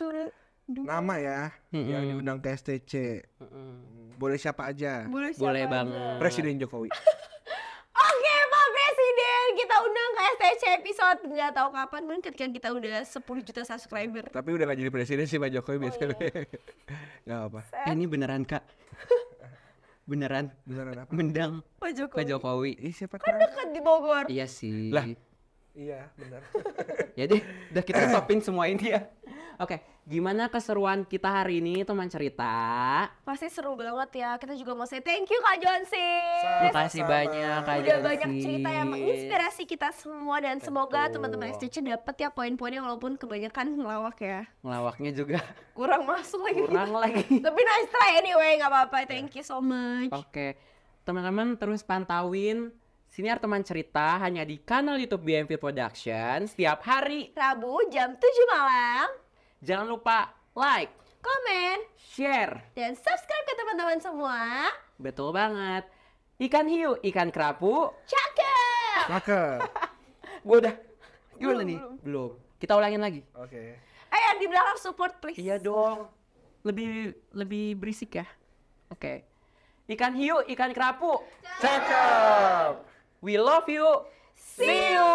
[SPEAKER 3] 2.
[SPEAKER 4] Nama ya yang diundang ke STC. Boleh siapa aja.
[SPEAKER 3] Boleh siapa
[SPEAKER 2] Boleh
[SPEAKER 3] aja.
[SPEAKER 2] banget.
[SPEAKER 4] Presiden Jokowi.
[SPEAKER 3] Oke, Pak Presiden, kita undang ke STC episode nggak tahu kapan, mungkin ketika kita udah 10 juta subscriber.
[SPEAKER 4] Tapi udah gak jadi presiden sih Pak Jokowi biasanya. Gak apa.
[SPEAKER 2] Ini beneran Kak. Beneran
[SPEAKER 4] Beneran apa?
[SPEAKER 2] mendang
[SPEAKER 3] Pak Jokowi.
[SPEAKER 2] Pak Jokowi.
[SPEAKER 4] Siapa
[SPEAKER 3] Kan
[SPEAKER 4] tahu.
[SPEAKER 3] dekat di Bogor.
[SPEAKER 2] Iya sih.
[SPEAKER 4] Lah.
[SPEAKER 1] Iya, benar.
[SPEAKER 2] Ya deh, udah kita stopin semua ini ya. Oke, gimana keseruan kita hari ini teman cerita?
[SPEAKER 3] Pasti seru banget ya. Kita juga mau say thank you Kak Jonsis.
[SPEAKER 2] Makasih
[SPEAKER 1] Sama-sama.
[SPEAKER 2] banyak Kak
[SPEAKER 3] Udah
[SPEAKER 2] Jonsis.
[SPEAKER 3] banyak cerita yang menginspirasi kita semua dan semoga teman-teman STC dapat ya poin-poinnya walaupun kebanyakan ngelawak ya.
[SPEAKER 2] Ngelawaknya juga
[SPEAKER 3] Kurang masuk lagi.
[SPEAKER 2] kurang lagi.
[SPEAKER 3] Tapi nice try anyway, nggak apa-apa. Thank you so much.
[SPEAKER 2] Oke, teman-teman terus pantauin Siniar Teman Cerita hanya di kanal YouTube BMV Production setiap hari.
[SPEAKER 3] Rabu jam 7 malam.
[SPEAKER 2] Jangan lupa like,
[SPEAKER 3] Komen
[SPEAKER 2] share.
[SPEAKER 3] dan subscribe ke teman-teman semua.
[SPEAKER 2] Betul banget. Ikan hiu, ikan kerapu.
[SPEAKER 3] Cakep.
[SPEAKER 4] Cakep.
[SPEAKER 2] Gue udah. Gimana nih? Belum. Kita ulangin lagi.
[SPEAKER 1] Oke.
[SPEAKER 3] Ayo di belakang support please.
[SPEAKER 2] Iya dong. Lebih berisik ya. Oke. Ikan hiu, ikan kerapu.
[SPEAKER 1] Cakep.
[SPEAKER 2] We love you.
[SPEAKER 3] See you.